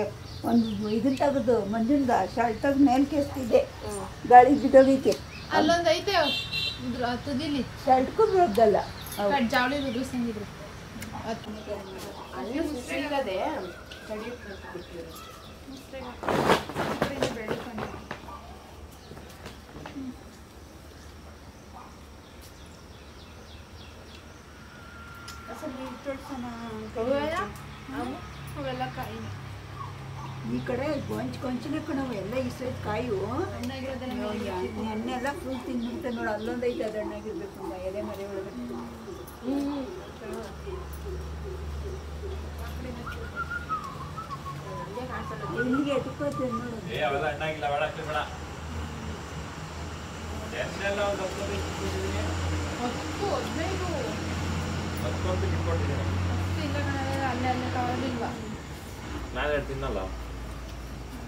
ಒಂದು ಇದನ್ನ ತೆಗೆದು ಮಂಜಿಂದ ಶರ್ಟ್ ತೆಗೆದು ಮೇಲೆ ಕೇಸ್ತಿದ್ದೆ ಗಾಳಿ ಬಿದ್ದೋಗೈತೆ. ಅಲ್ಲೊಂದು ಐತೆ ತುದಿಲಿ ಶರ್ಟ್ಗೂ ಬೀಳೋದಲ್ಲ ಜಾವಳಿ ರುದ್ರಿಸಂಗಿದ್ರು ಅವೆಲ್ಲ ಕಾಯಿ ಈ ಕಡೆ ಕೊಂಚನೆ ಕಣವು ಎಲ್ಲ ಈ ಸೈಡ್ ಕಾಯು ಎಣ್ಣೆ ಎಲ್ಲ ಫುಲ್ ತಿಂದ್ಬಿಡ್ತೆ ನೋಡಿ. ಅಲ್ಲೊಂದು ಐತೆ ಅದು ಹಣ್ಣಾಗಿರ್ಬೇಕು ಅಂತ ಎಲೆ ಮರೆ ಒಳಗಡೆ. ಇಲ್ಲಿಗೆ ಎತ್ಕೋತೇನೆ ನೋಡು. ನಾನು ಹೇಳ್ತೀನಲ್ಲ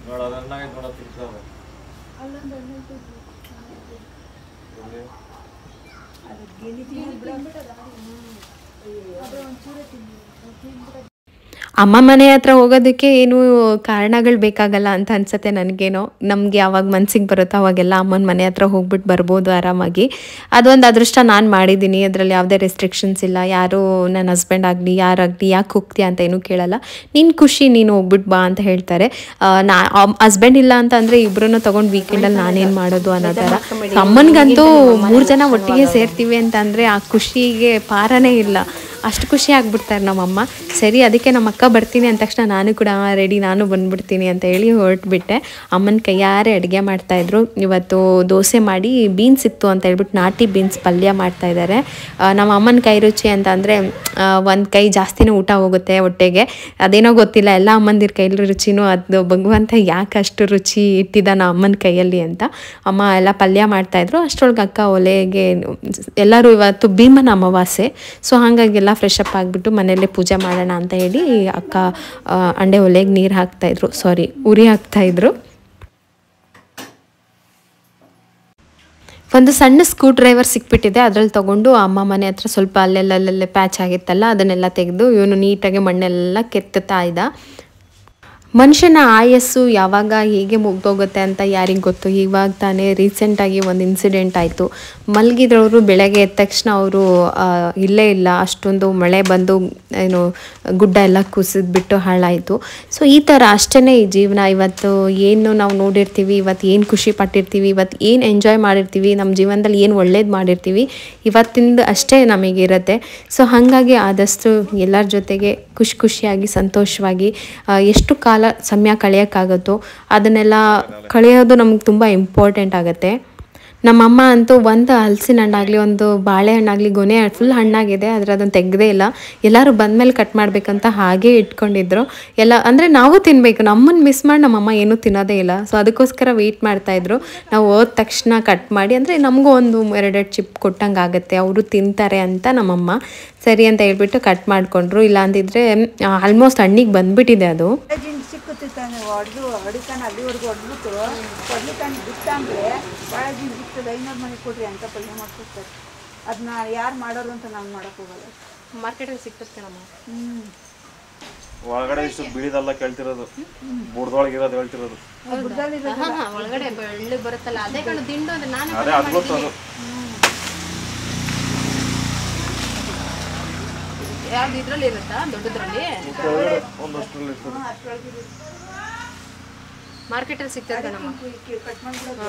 ನೋಡ ಅದನ್ನ ನೋಡ ತಿನ್ಸೋದು ಅದು ಗಿಳಿ ತಿಂದ್ಬಿಡ. ಅಮ್ಮ ಮನೆ ಹತ್ರ ಹೋಗೋದಕ್ಕೆ ಏನು ಕಾರಣಗಳು ಬೇಕಾಗಲ್ಲ ಅಂತ ಅನ್ಸುತ್ತೆ ನನಗೇನೋ. ನಮಗೆ ಯಾವಾಗ ಮನ್ಸಿಗೆ ಬರುತ್ತೋ ಅವಾಗೆಲ್ಲ ಅಮ್ಮನ ಮನೆ ಹತ್ರ ಹೋಗ್ಬಿಟ್ಟು ಬರ್ಬೋದು ಆರಾಮಾಗಿ. ಅದೊಂದು ಅದೃಷ್ಟ ನಾನು ಮಾಡಿದ್ದೀನಿ. ಅದರಲ್ಲಿ ಯಾವುದೇ ರೆಸ್ಟ್ರಿಕ್ಷನ್ಸ್ ಇಲ್ಲ. ಯಾರು ನನ್ನ ಹಸ್ಬೆಂಡ್ ಆಗಲಿ ಯಾರಾಗಲಿ ಯಾಕೆ ಹೋಗ್ತೀಯ ಅಂತ ಏನೂ ಕೇಳಲ್ಲ. ನಿನ್ನ ಖುಷಿ, ನೀನು ಹೋಗ್ಬಿಟ್ಟು ಬಾ ಅಂತ ಹೇಳ್ತಾರೆ. ಹಸ್ಬೆಂಡ್ ಇಲ್ಲ ಅಂತ ಅಂದರೆ ಇಬ್ಬರನ್ನು ತೊಗೊಂಡು ವೀಕೆಂಡಲ್ಲಿ ನಾನೇನು ಮಾಡೋದು ಅನ್ನೋ ಥರ. ಅಮ್ಮನಿಗಂತೂ 3 ಜನ ಒಟ್ಟಿಗೆ ಸೇರ್ತೀವಿ ಅಂತ ಅಂದರೆ ಆ ಖುಷಿಗೆ ಪಾರನೇ ಇಲ್ಲ. ಅಷ್ಟು ಖುಷಿ ಆಗ್ಬಿಡ್ತಾರೆ ನಮ್ಮಮ್ಮ. ಸರಿ, ಅದಕ್ಕೆ ನಮ್ಮ ಅಕ್ಕ ಬರ್ತೀನಿ ಅಂದ ತಕ್ಷಣ ನಾನು ಕೂಡ ರೆಡಿ, ನಾನು ಬಂದ್ಬಿಡ್ತೀನಿ ಅಂತ ಹೇಳಿ ಹೊರಟ್ಬಿಟ್ಟೆ. ಅಮ್ಮನ ಕೈಯಾರೆ ಅಡುಗೆ ಮಾಡ್ತಾಯಿದ್ರು. ಇವತ್ತು ದೋಸೆ ಮಾಡಿ ಬೀನ್ಸ್ ಇತ್ತು ಅಂತ ಹೇಳ್ಬಿಟ್ಟು ನಾಟಿ ಬೀನ್ಸ್ ಪಲ್ಯ ಮಾಡ್ತಾಯಿದ್ದಾರೆ. ನಮ್ಮ ಅಮ್ಮನ ಕೈ ರುಚಿ ಅಂತ ಅಂದರೆ ಒಂದು ಕೈ ಜಾಸ್ತಿನೂ ಊಟ ಹೋಗುತ್ತೆ ಹೊಟ್ಟೆಗೆ. ಅದೇನೋ ಗೊತ್ತಿಲ್ಲ, ಎಲ್ಲ ಅಮ್ಮಂದಿರ ಕೈಲಿ ರುಚಿನೂ ಅದು ಭಗವಂತ ಯಾಕೆ ಅಷ್ಟು ರುಚಿ ಇಟ್ಟಿದ್ದಾನ ಅಮ್ಮನ ಕೈಯಲ್ಲಿ ಅಂತ. ಅಮ್ಮ ಎಲ್ಲ ಪಲ್ಯ ಮಾಡ್ತಾಯಿದ್ರು. ಅಷ್ಟರೊಳಗೆ ಅಕ್ಕ ಒಲೆಗೆ ಎಲ್ಲರೂ ಇವತ್ತು ಭೀಮನ ಅಮಾವಾಸ್ಯೆ, ಸೊ ಹಾಗಾಗಿ ಫ್ರೆಶ್ ಅಪ್ ಆಗಿಬಿಟ್ಟು ಮನೆಯಲ್ಲೇ ಪೂಜೆ ಮಾಡೋಣ ಅಂತ ಹೇಳಿ ಅಕ್ಕ ಅಂಡೆ ಒಲೆಗೆ ನೀರು ಹಾಕ್ತಾಯಿದ್ರು, ಉರಿ ಹಾಕ್ತಾಯಿದ್ರು. ಒಂದು ಸಣ್ಣ ಸ್ಕ್ರೂ ಡ್ರೈವರ್ ಸಿಕ್ಬಿಟ್ಟಿದೆ, ಅದರಲ್ಲಿ ತೊಗೊಂಡು ಅಮ್ಮ ಮನೆ ಹತ್ರ ಸ್ವಲ್ಪ ಅಲ್ಲೆಲ್ಲೇ ಪ್ಯಾಚ್ ಆಗಿತ್ತಲ್ಲ ಅದನ್ನೆಲ್ಲ ತೆಗೆದು ಇವನು ನೀಟಾಗಿ ಮಣ್ಣೆಲ್ಲ ಕೆತ್ತುತ್ತಾ ಇದ್ದ. ಮನುಷ್ಯನ ಆಯಸ್ಸು ಯಾವಾಗ ಹೇಗೆ ಮುಗ್ದೋಗುತ್ತೆ ಅಂತ ಯಾರಿಗೆ ಗೊತ್ತು. ಇವಾಗ ತಾನೇ ರೀಸೆಂಟಾಗಿ ಒಂದು ಇನ್ಸಿಡೆಂಟ್ ಆಯಿತು. ಮಲಗಿದ್ರವರು ಬೆಳಗ್ಗೆ ಎದ್ದ ತಕ್ಷಣ ಅವರು ಇಲ್ಲೇ ಇಲ್ಲ, ಅಷ್ಟೊಂದು ಮಳೆ ಬಂದು ಏನು ಗುಡ್ಡ ಎಲ್ಲ ಕುಸಿದ್ಬಿಟ್ಟು ಹಾಳಾಯಿತು. ಸೊ ಈ ಥರ ಅಷ್ಟೇ ಈ ಜೀವನ. ಇವತ್ತು ಏನು ನಾವು ನೋಡಿರ್ತೀವಿ, ಇವತ್ತು ಏನು ಖುಷಿ ಪಟ್ಟಿರ್ತೀವಿ, ಇವತ್ತು ಏನು ಎಂಜಾಯ್ ಮಾಡಿರ್ತೀವಿ, ನಮ್ಮ ಜೀವನದಲ್ಲಿ ಏನು ಒಳ್ಳೇದು ಮಾಡಿರ್ತೀವಿ, ಇವತ್ತಿಂದ ಅಷ್ಟೇ ನಮಗಿರುತ್ತೆ. ಸೊ ಹಾಗಾಗಿ ಆದಷ್ಟು ಎಲ್ಲರ ಜೊತೆಗೆ ಖುಷಿಯಾಗಿ ಸಂತೋಷವಾಗಿ ಎಷ್ಟು ಕಾಲ ಸಮಯ ಕಳೆಯೋಕ್ಕಾಗುತ್ತೋ ಅದನ್ನೆಲ್ಲ ಕಳೆಯೋದು ನಮ್ಗೆ ತುಂಬ ಇಂಪಾರ್ಟೆಂಟ್ ಆಗುತ್ತೆ. ನಮ್ಮಮ್ಮ ಅಂತೂ ಒಂದು ಹಲಸಿನ ಹಣ್ಣಾಗಲಿ ಒಂದು ಬಾಳೆಹಣ್ಣಾಗಲಿ ಗೊನೆ ಫುಲ್ ಹಣ್ಣಾಗಿದೆ, ಆದರೆ ಅದನ್ನು ತೆಗೆದೇ ಇಲ್ಲ. ಎಲ್ಲರೂ ಬಂದಮೇಲೆ ಕಟ್ ಮಾಡಬೇಕಂತ ಹಾಗೇ ಇಟ್ಕೊಂಡಿದ್ರು. ಎಲ್ಲ ಅಂದರೆ ನಾವು ತಿನ್ನಬೇಕು, ನಮ್ಮನ್ನು ಮಿಸ್ ಮಾಡಿ ನಮ್ಮಮ್ಮ ಏನೂ ತಿನ್ನೋದೇ ಇಲ್ಲ. ಸೊ ಅದಕ್ಕೋಸ್ಕರ ವೆಯ್ಟ್ ಮಾಡ್ತಾಯಿದ್ರು. ನಾವು ಹೋದ ತಕ್ಷಣ ಕಟ್ ಮಾಡಿ, ಅಂದರೆ ನಮಗೂ ಒಂದು 2 ಚಿಪ್ ಕೊಟ್ಟಂಗೆ ಆಗುತ್ತೆ, ಅವರು ತಿಂತಾರೆ ಅಂತ ನಮ್ಮಮ್ಮ ಸರಿ ಅಂತ ಹೇಳ್ಬಿಟ್ಟು ಕಟ್ ಮಾಡಿಕೊಂಡ್ರು. ಇಲ್ಲ ಅಂದಿದ್ರೆ ಆಲ್ಮೋಸ್ಟ್ ಹಣ್ಣಿಗೆ ಬಂದುಬಿಟ್ಟಿದೆ ಅದು. ಸಿಕ್ಕುತ್ತಾನೆ ಹೊಡೆದು ಹೊಡಿತಾನೆ, ಅಲ್ಲಿವರೆಗೂ ಹೊಡೆದ್ಬಿಟ್ಟು ಹೊಡ್ಲಿತಾನೆ ಬಿಟ್ಟಂದ್ರೆ ಭಾಳ ದಿನ ಬಿಟ್ಟದ 500 ಮನೆ ಕೊಡ್ರಿ ಅಂತ ಪಲ್ಯ ಮಾಡ್ಕೊಡ್ತಾರೆ. ಅದನ್ನ ಯಾರು ಮಾಡೋರು ಅಂತ ನಾವು ಮಾಡೋಕೆ ಹೋಗಲ್ಲ. ಮಾರ್ಕೆಟಲ್ಲಿ ಸಿಕ್ಕುತ್ತೆ ನಮ್ಮ ಒಳಗಡೆ ಇಷ್ಟು ಬಿಳಿದೆಲ್ಲ ಕೇಳ್ತಿರೋದು, ಬುಡ್ದೊಳಗೆ ಇರೋದು ಹೇಳ್ತಿರೋದು. ಒಳಗಡೆ ಬೆಳ್ಳಿ ಬರುತ್ತಲ್ಲ ಅದೇ ಕಣ್ಣು ದಿಂಡು ಅಂದ್ರೆ ನಾನು ಅದೇ ಅದು ಗೊತ್ತದು. ಯಾವ್ದು ಇದ್ರಲ್ಲಿ ಇರುತ್ತಾ ದೊಡ್ಡದ್ರಲ್ಲಿ ಒಂದಷ್ಟರಲ್ಲಿ ಇರ್ತದೆ. ಮಾರ್ಕೆಟಲ್ಲಿ ಸಿಗ್ತದೆ ನಮ್ಮ ಕಟ್ ಮಾಡ್ಬಿಡೋದು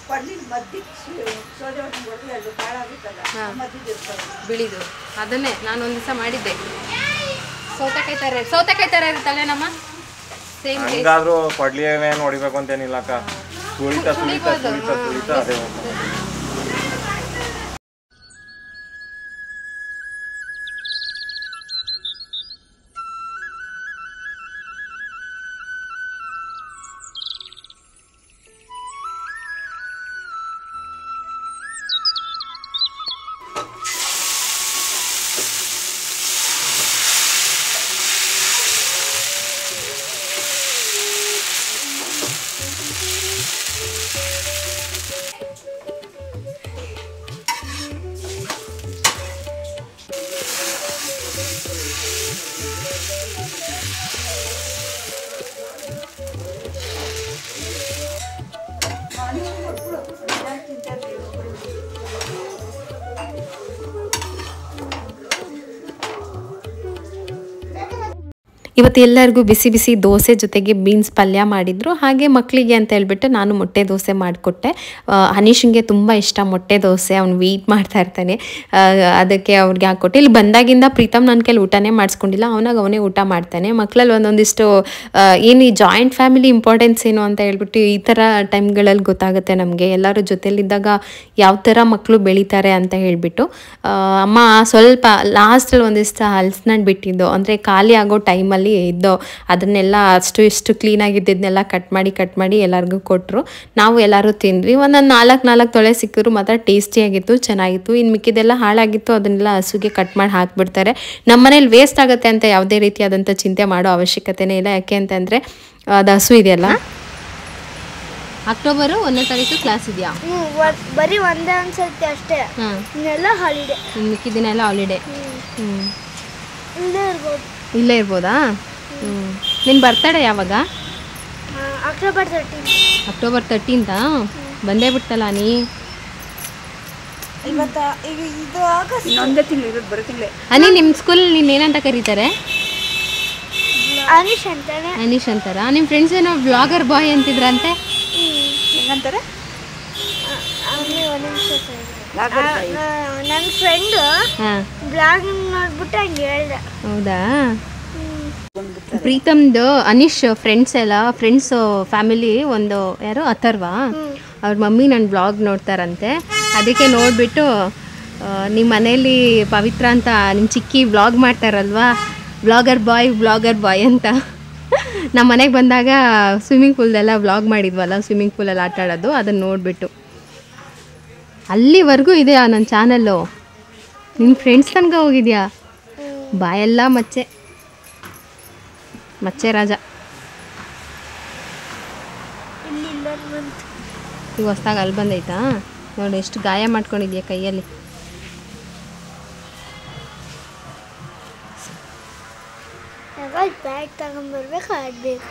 ಪಡ್ಲಿನ ಮದ್ದಿಗೆ ಸೋಜೆ ಹೊಡ್ಕೊಂಡು ಅದು ಕಾಳಾಗುತ್ತಲ್ಲ ಮದ್ದಿಗೆ ಇರ್ತದೆ ಬಿಳಿದು. ಅದನ್ನೇ ನಾನು ಒಂದು ದಿವಸ ಮಾಡಿದ್ದೆ. ಸೌತೆಕಾಯಿ ಥರ ಇರುತ್ತಲ್ಲ ನಮ್ಮ ಸೇಮ್. ಹಂಗಾದ್ರೂ ಪಡ್ಲಿ ಏನೇನು ಹೊಡಿಬೇಕು ಅಂತೇನಿಲ್ಲ ಅಕ್ಕ, ತುಳಿತಾ ಅದೇ. ಇವತ್ತು ಎಲ್ಲರಿಗೂ ಬಿಸಿ ಬಿಸಿ ದೋಸೆ ಜೊತೆಗೆ ಬೀನ್ಸ್ ಪಲ್ಯ ಮಾಡಿದ್ರು. ಹಾಗೆ ಮಕ್ಕಳಿಗೆ ಅಂತ ಹೇಳ್ಬಿಟ್ಟು ನಾನು ಮೊಟ್ಟೆ ದೋಸೆ ಮಾಡಿಕೊಟ್ಟೆ. ಹನೀಶಿಗೆ ತುಂಬ ಇಷ್ಟ ಮೊಟ್ಟೆ ದೋಸೆ, ಅವ್ನು ವೆಯ್ಟ್ ಮಾಡ್ತಾ ಇರ್ತಾನೆ, ಅದಕ್ಕೆ ಅವ್ರಿಗೆ ಹಾಕ್ಕೊಟ್ಟೆ. ಇಲ್ಲಿ ಬಂದಾಗಿಂದ ಪ್ರೀತಮ್ ನನ್ನ ಕೈಲಿ ಊಟನೇ ಮಾಡಿಸ್ಕೊಂಡಿಲ್ಲ, ಅವನೇ ಊಟ ಮಾಡ್ತಾನೆ. ಮಕ್ಕಳಲ್ಲಿ ಒಂದೊಂದಿಷ್ಟು ಏನು ಈ ಜಾಯಿಂಟ್ ಫ್ಯಾಮಿಲಿ ಇಂಪಾರ್ಟೆನ್ಸ್ ಏನು ಅಂತ ಹೇಳ್ಬಿಟ್ಟು ಈ ಥರ ಟೈಮ್ಗಳಲ್ಲಿ ಗೊತ್ತಾಗುತ್ತೆ ನಮಗೆ. ಎಲ್ಲರೂ ಜೊತೆಲಿದ್ದಾಗ ಯಾವ ಥರ ಮಕ್ಕಳು ಬೆಳೀತಾರೆ ಅಂತ ಹೇಳಿಬಿಟ್ಟು. ಅಮ್ಮ ಸ್ವಲ್ಪ ಲಾಸ್ಟಲ್ಲಿ ಒಂದಿಷ್ಟು ಹಲಸಿನಣ್ಣು ಬಿಟ್ಟಿದ್ದು, ಅಂದರೆ ಖಾಲಿ ಆಗೋ ಟೈಮಲ್ಲಿ ಇದ್ದೋ ಅದನ್ನೆಲ್ಲ ಅಷ್ಟು ಇಷ್ಟು ಕ್ಲೀನಾಗಿದ್ದನ್ನೆಲ್ಲ ಕಟ್ ಮಾಡಿ ಎಲ್ಲರಿಗೂ ಕೊಟ್ಟರು. ನಾವು ಎಲ್ಲರೂ ತಿಂದ್ವಿ. ಒಂದೊಂದು 4 ತೊಳೆ ಸಿಕ್ಕಿದ್ರು ಮಾತ್ರ ಟೇಸ್ಟಿಯಾಗಿತ್ತು, ಚೆನ್ನಾಗಿತ್ತು. ಇನ್ನು ಮಿಕ್ಕಿದೆಲ್ಲ ಹಾಳಾಗಿತ್ತು, ಅದನ್ನೆಲ್ಲ ಹಸುಗೆ ಕಟ್ ಮಾಡಿ ಹಾಕ್ಬಿಡ್ತಾರೆ. ನಮ್ಮ ಮನೇಲಿ ವೇಸ್ಟ್ ಆಗುತ್ತೆ ಅಂತ ಯಾವುದೇ ರೀತಿಯಾದಂಥ ಚಿಂತೆ ಮಾಡೋ ಅವಶ್ಯಕತೆನೇ ಇಲ್ಲ. ಯಾಕೆ ಅಂತಂದರೆ ಅದು ಹಸು ಇದೆಯಲ್ಲ. ಅಕ್ಟೋಬರ್ 1ನೇ ತಾರೀಕು ಕ್ಲಾಸ್ ಇದೆಯಾ? ಬರೀ ಒಂದೇ ಅನ್ಸುತ್ತೆ ಅಷ್ಟೇ, ಇನ್ನೆಲ್ಲ ಹಾಲಿಡೇ. ಮಿಕ್ಕಿ ದಿನ ಎಲ್ಲ ಹಾಲಿಡೇ. ಇಲ್ಲೇ ಇಲ್ಲೇ ಇರ್ಬೋದು. ಇರ್ಬೋದಾ? ನಿನ್ನ ಬರ್ತಡೇ ಯಾವಾಗ? ಅಕ್ಟೋಬರ್ 13. ಅಕ್ಟೋಬರ್ 13th ಬಂದೇ ಬಿಡ್ತಲ್ಲ ನೀ. ಇವತ್ತು ಈಗ ಇದು ಆಗಸ್ಟ್ ಇನ್ನೊಂದೇ ತಿಂಗಳು ಇರೋದು, ಬರೋ ತಿಂಗಳೇ. ಅನಿ ನಿಮ್ಮ ಸ್ಕೂಲಲ್ಲಿ ನೀನು ಏನಂತ ಕರೀತಾರೆ? ಅನೀಶ್ ಅಂತಾನೆ. ಅನೀಶ್ ಅಂತಾರ? ನಿಮ್ಮ ಫ್ರೆಂಡ್ಸ್ ಏನೋ ಬ್ಲಾಗರ್ ಬಾಯ್ ಅಂತಿದ್ರಂತೆ, ಹೆಂಗಂತಾರೆ? ನನ್ನ ಫ್ರೆಂಡ್ ಬ್ಲಾಗ್ ನೋಡ್ಬಿಟ್ಟು ಹಂಗೆ ಹೇಳ್ದೆ. ಹೌದಾ? ಪ್ರೀತಮ್ದು ಅನೀಶ್ ಫ್ರೆಂಡ್ಸ್ ಫ್ಯಾಮಿಲಿ ಒಂದು ಯಾರು ಅಥರ್ವ, ಅವ್ರ ಮಮ್ಮಿ ನನ್ನ ಬ್ಲಾಗ್ ನೋಡ್ತಾರಂತೆ. ಅದಕ್ಕೆ ನೋಡಿಬಿಟ್ಟು ನಿಮ್ಮ ಮನೇಲಿ ಪವಿತ್ರ ಅಂತ ನಿಮ್ಮ ಚಿಕ್ಕಿ ಬ್ಲಾಗ್ ಮಾಡ್ತಾರಲ್ವಾ, ಬ್ಲಾಗರ್ ಬಾಯ್ ಅಂತ. ನಮ್ಮ ಮನೆಗೆ ಬಂದಾಗ ಸ್ವಿಮ್ಮಿಂಗ್ ಪೂಲ್ದೆಲ್ಲ ಬ್ಲಾಗ್ ಮಾಡಿದ್ವಲ್ಲ, ಸ್ವಿಮ್ಮಿಂಗ್ ಪೂಲಲ್ಲಿ ಆಟ ಆಡೋದು, ಅದನ್ನು ನೋಡಿಬಿಟ್ಟು. ಅಲ್ಲಿವರೆಗೂ ಇದೆಯಾ ನನ್ನ ಚಾನಲ್ಲು? ನಿನ್ನ ಫ್ರೆಂಡ್ಸ್ ತನಕ ಹೋಗಿದ್ಯಾ? ಬಾಯೆಲ್ಲ ಮಚ್ಚೆ ರಾಜ. ಈಗ ಹೊಸ್ದಾಗಿ ಅಲ್ಲಿ ಬಂದೈತಾ? ನೋಡಿ ಎಷ್ಟು ಗಾಯ ಮಾಡ್ಕೊಂಡಿದ್ಯಾ ಕೈಯಲ್ಲಿ. ಬ್ಯಾಗ್ ತಗೊಂಡ್ಬರ್ಬೇಕು ಆಡ್ಬೇಕು.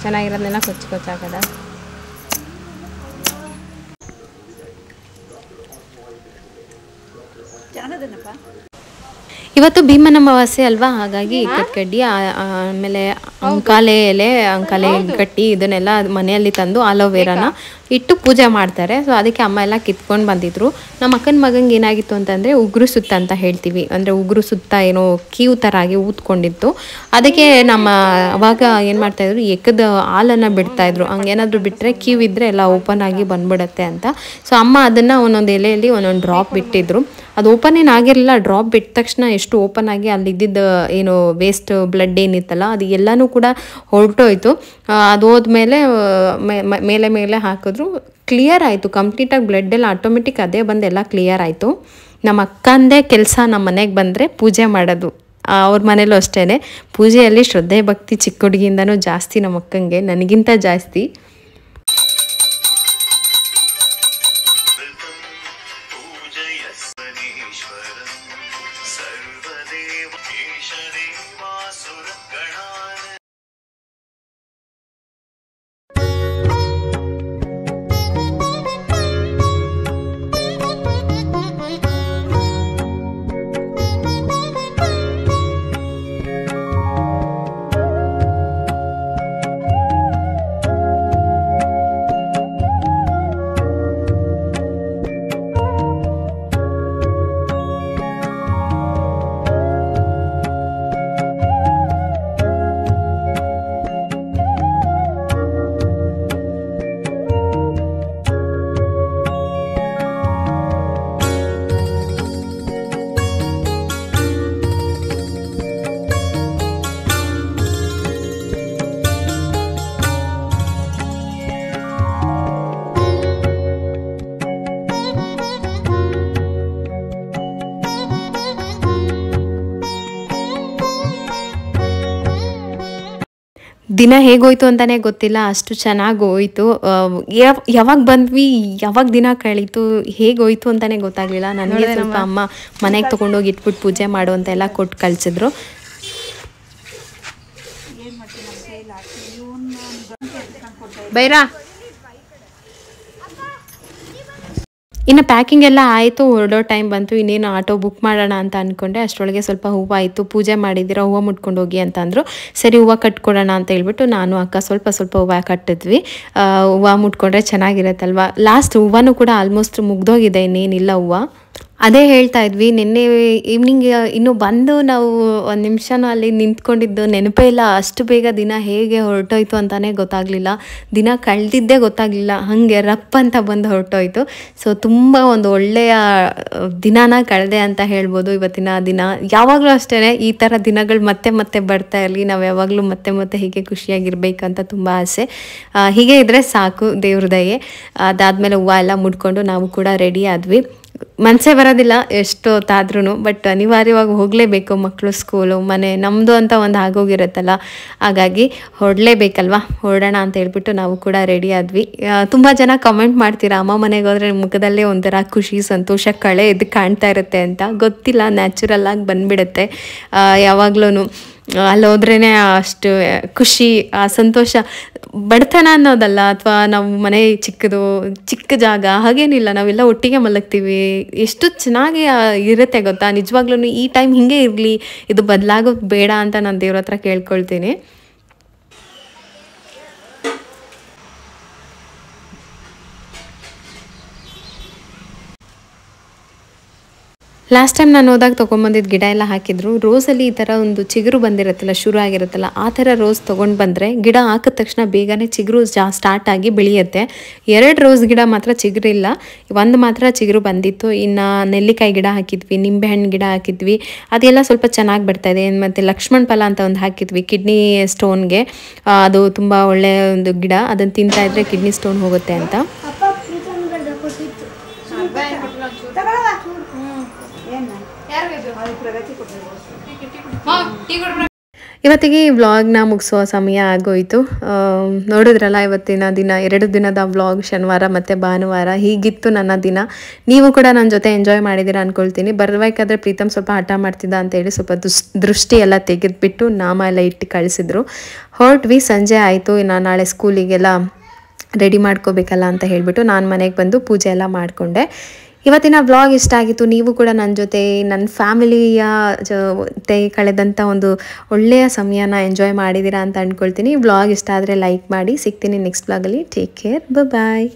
ಚೆನ್ನಾಗಿರೋದನ್ನೆಲ್ಲ ಕೊಚ್ಚಾಕದ. ಚೆನ್ನಾಗದೇನಪ್ಪ. ಇವತ್ತು ಭೀಮನ ಅಮಾವಾಸ್ಯೆ ಅಲ್ವಾ, ಹಾಗಾಗಿ ಇಕ್ಕಟ್ ಕಡ್ಡಿ ಆಮೇಲೆ ಅಂಕಾಲೆ ಎಲೆ ಅಂಕಾಲೆ ಕಟ್ಟಿ ಇದನ್ನೆಲ್ಲ ಮನೆಯಲ್ಲಿ ತಂದು ಅಲೋವೆರಾನ ಇಟ್ಟು ಪೂಜೆ ಮಾಡ್ತಾರೆ. ಸೊ ಅದಕ್ಕೆ ಅಮ್ಮ ಎಲ್ಲ ಕಿತ್ಕೊಂಡು ಬಂದಿದ್ರು. ನಮ್ಮ ಅಕ್ಕನ ಮಗಂಗೆ ಏನಾಗಿತ್ತು ಅಂತಂದರೆ ಉಗುರು ಸುತ್ತ ಅಂತ ಹೇಳ್ತೀವಿ, ಅಂದರೆ ಉಗುರು ಸುತ್ತ ಏನೋ ಕೀವು ಥರ ಆಗಿ ಊದ್ಕೊಂಡಿತ್ತು. ಅದಕ್ಕೆ ನಮ್ಮ ಅವಾಗ ಏನು ಮಾಡ್ತಾಯಿದ್ರು, ಎಕ್ಕದ ಹಾಲನ್ನು ಬಿಡ್ತಾಯಿದ್ರು. ಹಂಗೇನಾದರೂ ಬಿಟ್ಟರೆ ಕೀವು ಇದ್ದರೆ ಎಲ್ಲ ಓಪನ್ ಆಗಿ ಬಂದ್ಬಿಡುತ್ತೆ ಅಂತ. ಸೊ ಅಮ್ಮ ಅದನ್ನು ಒಂದೊಂದು ಎಲೆಯಲ್ಲಿ ಒಂದೊಂದು ಡ್ರಾಪ್ ಬಿಟ್ಟಿದ್ರು. ಅದು ಓಪನ್ ಏನು ಆಗಿರಲಿಲ್ಲ, ಡ್ರಾಪ್ ಬಿಟ್ಟ ತಕ್ಷಣ ಎಷ್ಟು ಓಪನ್ ಆಗಿ ಅಲ್ಲಿದ್ದ ಏನು ವೇಸ್ಟ್ ಬ್ಲಡ್ ಏನಿತ್ತಲ್ಲ ಅದು ಎಲ್ಲನೂ ಕೂಡ ಹೊರಟೋಯ್ತು. ಅದು ಹೋದ್ಮೇಲೆ ಮೇಲೆ ಮೇಲೆ ಹಾಕಿದ್ರು, ಕ್ಲಿಯರ್ ಆಯಿತು ಕಂಪ್ಲೀಟಾಗಿ. ಬ್ಲಡ್ ಎಲ್ಲ ಆಟೋಮೆಟಿಕ್ ಅದೇ ಬಂದು ಎಲ್ಲ ಕ್ಲಿಯರ್ ಆಯಿತು. ನಮ್ಮ ಅಕ್ಕಂದೇ ಕೆಲಸ ನಮ್ಮ ಮನೆಗೆ ಬಂದರೆ ಪೂಜೆ ಮಾಡೋದು. ಅವ್ರ ಮನೇಲೂ ಅಷ್ಟೇ, ಪೂಜೆಯಲ್ಲಿ ಶ್ರದ್ಧೆ ಭಕ್ತಿ ಚಿಕ್ಕ ಹುಡುಗಿಯಿಂದನೂ ಜಾಸ್ತಿ ನಮ್ಮ ಅಕ್ಕಂಗೆ, ನನಗಿಂತ ಜಾಸ್ತಿ. ದಿನ ಹೇಗೋಯ್ತು ಅಂತಲೇ ಗೊತ್ತಿಲ್ಲ, ಅಷ್ಟು ಚೆನ್ನಾಗಿ ಹೋಯ್ತು. ಯಾವಾಗ ಬಂದ್ವಿ, ಯಾವಾಗ ದಿನ ಕಳೀತು, ಹೇಗೋಯ್ತು ಅಂತಲೇ ಗೊತ್ತಾಗಲಿಲ್ಲ. ನನಗೆ ಸ್ವಲ್ಪ ಅಮ್ಮ ಮನೆಗೆ ತೊಗೊಂಡೋಗಿ ಇಟ್ಬಿಟ್ಟು ಪೂಜೆ ಮಾಡು ಅಂತ ಎಲ್ಲ ಕೊಟ್ಟು ಕಳಿಸಿದ್ರು. ಬೈರಾ ಇನ್ನು ಪ್ಯಾಕಿಂಗ್ ಎಲ್ಲ ಆಯಿತು, ಹೊರಡೋ ಟೈಮ್ ಬಂತು. ಇನ್ನೇನು ಆಟೋ ಬುಕ್ ಮಾಡೋಣ ಅಂತ ಅಂದ್ಕೊಂಡೆ. ಅಷ್ಟರೊಳಗೆ ಸ್ವಲ್ಪ ಹೂವು ಆಯಿತು, ಪೂಜೆ ಮಾಡಿದ್ದೀರಾ ಹೂವು ಮುಟ್ಕೊಂಡು ಹೋಗಿ ಅಂತಂದರು. ಸರಿ ಹೂವು ಕಟ್ಕೊಡೋಣ ಅಂತ ಹೇಳ್ಬಿಟ್ಟು ನಾನು ಅಕ್ಕ ಸ್ವಲ್ಪ ಹೂವು ಕಟ್ಟಿದ್ವಿ. ಹೂವು ಮುಟ್ಕೊಂಡ್ರೆ ಚೆನ್ನಾಗಿರತ್ತಲ್ವ. ಲಾಸ್ಟ್ ಹೂವನೂ ಕೂಡ ಆಲ್ಮೋಸ್ಟ್ ಮುಗ್ದೋಗಿದೆ, ಇನ್ನೇನಿಲ್ಲ ಹೂವು. ಅದೇ ಹೇಳ್ತಾ ಇದ್ವಿ, ನಿನ್ನೆ ಈವ್ನಿಂಗ್ ಇನ್ನೂ ಬಂದು ನಾವು ಒಂದು ನಿಮಿಷನೂ ಅಲ್ಲಿ ನಿಂತ್ಕೊಂಡಿದ್ದು ನೆನಪೇ ಇಲ್ಲ. ಅಷ್ಟು ಬೇಗ ದಿನ ಹೇಗೆ ಹೊರಟೋಯ್ತು ಅಂತಲೇ ಗೊತ್ತಾಗಲಿಲ್ಲ, ದಿನ ಕಳೆದಿದ್ದೇ ಗೊತ್ತಾಗಲಿಲ್ಲ, ಹಾಗೆ ರಪ್ ಅಂತ ಬಂದು ಹೊರಟೋಯ್ತು. ಸೊ ತುಂಬ ಒಂದು ಒಳ್ಳೆಯ ದಿನಾನ ಕಳೆದೆ ಅಂತ ಹೇಳ್ಬೋದು ಇವತ್ತಿನ ದಿನ. ಯಾವಾಗಲೂ ಅಷ್ಟೇ ಈ ಥರ ದಿನಗಳು ಮತ್ತೆ ಮತ್ತೆ ಬರ್ತಾ ಇರಲಿ, ನಾವು ಯಾವಾಗಲೂ ಮತ್ತೆ ಮತ್ತೆ ಹೀಗೆ ಖುಷಿಯಾಗಿರ್ಬೇಕಂತ ತುಂಬ ಆಸೆ. ಹೀಗೆ ಇದ್ದರೆ ಸಾಕು, ದೇವ್ರ ದಯೆ. ಅದಾದಮೇಲೆ ಹೂವು ಎಲ್ಲ ಮುಡ್ಕೊಂಡು ನಾವು ಕೂಡ ರೆಡಿ ಆದ್ವಿ. ಮನಸ್ಸೇ ಬರೋದಿಲ್ಲ ಎಷ್ಟೊತ್ತಾದ್ರೂ, ಬಟ್ ಅನಿವಾರ್ಯವಾಗಿ ಹೋಗಲೇಬೇಕು. ಮಕ್ಕಳು ಸ್ಕೂಲು ಮನೆ ನಮ್ಮದು ಅಂತ ಒಂದು ಆಗೋಗಿರುತ್ತಲ್ಲ, ಹಾಗಾಗಿ ಹೊರಡಲೇಬೇಕಲ್ವ, ಹೊರಡೋಣ ಅಂತ ಹೇಳ್ಬಿಟ್ಟು ನಾವು ಕೂಡ ರೆಡಿ ಆದ್ವಿ. ತುಂಬ ಜನ ಕಮೆಂಟ್ ಮಾಡ್ತೀರಾ, ಅಮ್ಮ ಮನೆಗೆ ಹೋದರೆ ಮುಖದಲ್ಲೇ ಒಂಥರ ಖುಷಿ ಸಂತೋಷ ಕಳೆ ಎದ್ದು ಕಾಣ್ತಾ ಇರುತ್ತೆ ಅಂತ. ಗೊತ್ತಿಲ್ಲ, ನ್ಯಾಚುರಲ್ಲಾಗಿ ಬಂದುಬಿಡುತ್ತೆ ಯಾವಾಗ್ಲೂ. ಅಲ್ಲೋದ್ರೇ ಅಷ್ಟು ಖುಷಿ, ಆ ಸಂತೋಷ. ಬಡತನ ಅನ್ನೋದಲ್ಲ, ಅಥವಾ ನಾವು ಮನೆ ಚಿಕ್ಕ ಜಾಗ ಹಾಗೇನಿಲ್ಲ, ನಾವೆಲ್ಲ ಒಟ್ಟಿಗೆ ಮಲಗ್ತೀವಿ. ಎಷ್ಟು ಚೆನ್ನಾಗಿ ಇರುತ್ತೆ ಗೊತ್ತಾ. ನಿಜವಾಗ್ಲೂ ಈ ಟೈಮ್ ಹಿಂಗೆ ಇರಲಿ, ಇದು ಬದಲಾಗೋದು ಬೇಡ ಅಂತ ನಾನು ದೇವ್ರ ಹತ್ರ ಕೇಳ್ಕೊಳ್ತೀನಿ. ಲಾಸ್ಟ್ ಟೈಮ್ ನಾನು ಹೋದಾಗ ತೊಗೊಂಬಂದಿದ್ದು ಗಿಡ ಎಲ್ಲ ಹಾಕಿದ್ರು. ರೋಸಲ್ಲಿ ಈ ಥರ ಒಂದು ಚಿಗುರು ಬಂದಿರುತ್ತಲ್ಲ, ಶುರು ಆಗಿರುತ್ತಲ್ಲ, ಆ ಥರ ರೋಸ್ ತೊಗೊಂಡು ಬಂದರೆ ಗಿಡ ಹಾಕಿದ ತಕ್ಷಣ ಬೇಗನೆ ಚಿಗುರು ಸ್ಟಾರ್ಟ್ ಆಗಿ ಬೆಳೆಯುತ್ತೆ. 2 ರೋಸ್ ಗಿಡ ಮಾತ್ರ ಚಿಗುರಿಲ್ಲ, ಒಂದು ಮಾತ್ರ ಚಿಗುರು ಬಂದಿತ್ತು. ಇನ್ನು ನೆಲ್ಲಿಕಾಯಿ ಗಿಡ ಹಾಕಿದ್ವಿ, ನಿಂಬೆಹಣ್ಣು ಗಿಡ ಹಾಕಿದ್ವಿ, ಅದೆಲ್ಲ ಸ್ವಲ್ಪ ಚೆನ್ನಾಗಿ ಬರ್ತಾಯಿದೆ. ಮತ್ತು ಲಕ್ಷ್ಮಣ ಫಲ ಅಂತ ಒಂದು ಹಾಕಿದ್ವಿ ಕಿಡ್ನಿ ಸ್ಟೋನ್ಗೆ. ಅದು ತುಂಬ ಒಳ್ಳೆಯ ಒಂದು ಗಿಡ, ಅದನ್ನು ತಿಂತಾ ಇದ್ರೆ ಕಿಡ್ನಿ ಸ್ಟೋನ್ ಹೋಗುತ್ತೆ ಅಂತ. ಅಪ್ಪ ಪ್ರೀತಮ್ಗಳ್ದ ಕೊಟ್ಟಿತ್ತು. ಇವತ್ತಿಗೆ ಈ ವ್ಲಾಗ್ನ ಮುಗಿಸುವ ಸಮಯ ಆಗೋಯಿತು. ನೋಡಿದ್ರಲ್ಲ ಇವತ್ತಿನ ದಿನ, 2 ದಿನದ ವ್ಲಾಗ್, ಶನಿವಾರ ಮತ್ತು ಭಾನುವಾರ ಹೀಗಿತ್ತು ನನ್ನ ದಿನ. ನೀವು ಕೂಡ ನನ್ನ ಜೊತೆ ಎಂಜಾಯ್ ಮಾಡಿದ್ದೀರಾ ಅಂದ್ಕೊಳ್ತೀನಿ. ಬರಬೇಕಾದ್ರೆ ಪ್ರೀತಮ್ ಸ್ವಲ್ಪ ಹಠ ಮಾಡ್ತಿದ್ದ ಅಂತೇಳಿ ಸ್ವಲ್ಪ ದೃಷ್ಟಿ ಎಲ್ಲ ತೆಗೆದುಬಿಟ್ಟು ನಾಮ ಎಲ್ಲ ಇಟ್ಟು ಕಳಿಸಿದ್ರು. ಹೊರಟ್ವಿ, ಸಂಜೆ ಆಯಿತು. ಇನ್ನು ನಾಳೆ ಸ್ಕೂಲಿಗೆಲ್ಲ ರೆಡಿ ಮಾಡ್ಕೋಬೇಕಲ್ಲ ಅಂತ ಹೇಳಿಬಿಟ್ಟು ನಾನು ಮನೆಗೆ ಬಂದು ಪೂಜೆ ಎಲ್ಲ ಮಾಡಿಕೊಂಡೆ. ಇವತ್ತಿನ ವ್ಲಾಗ್ ಇಷ್ಟ ಆಗಿತ್ತು. ನೀವು ಕೂಡ ನನ್ನ ಜೊತೆ, ನನ್ನ ಫ್ಯಾಮಿಲಿಯ ಜೊತೆ ಕಳೆದಂಥ ಒಂದು ಒಳ್ಳೆಯ ಸಮಯನ ಎಂಜಾಯ್ ಮಾಡಿದ್ದೀರಾ ಅಂತ ಅಂದ್ಕೊಳ್ತೀನಿ. ವ್ಲಾಗ್ ಇಷ್ಟ ಆದರೆ ಲೈಕ್ ಮಾಡಿ. ಸಿಗ್ತೀನಿ ನೆಕ್ಸ್ಟ್ ವ್ಲಾಗಲ್ಲಿ. ಟೇಕ್ ಕೇರ್, ಬಾಯ್.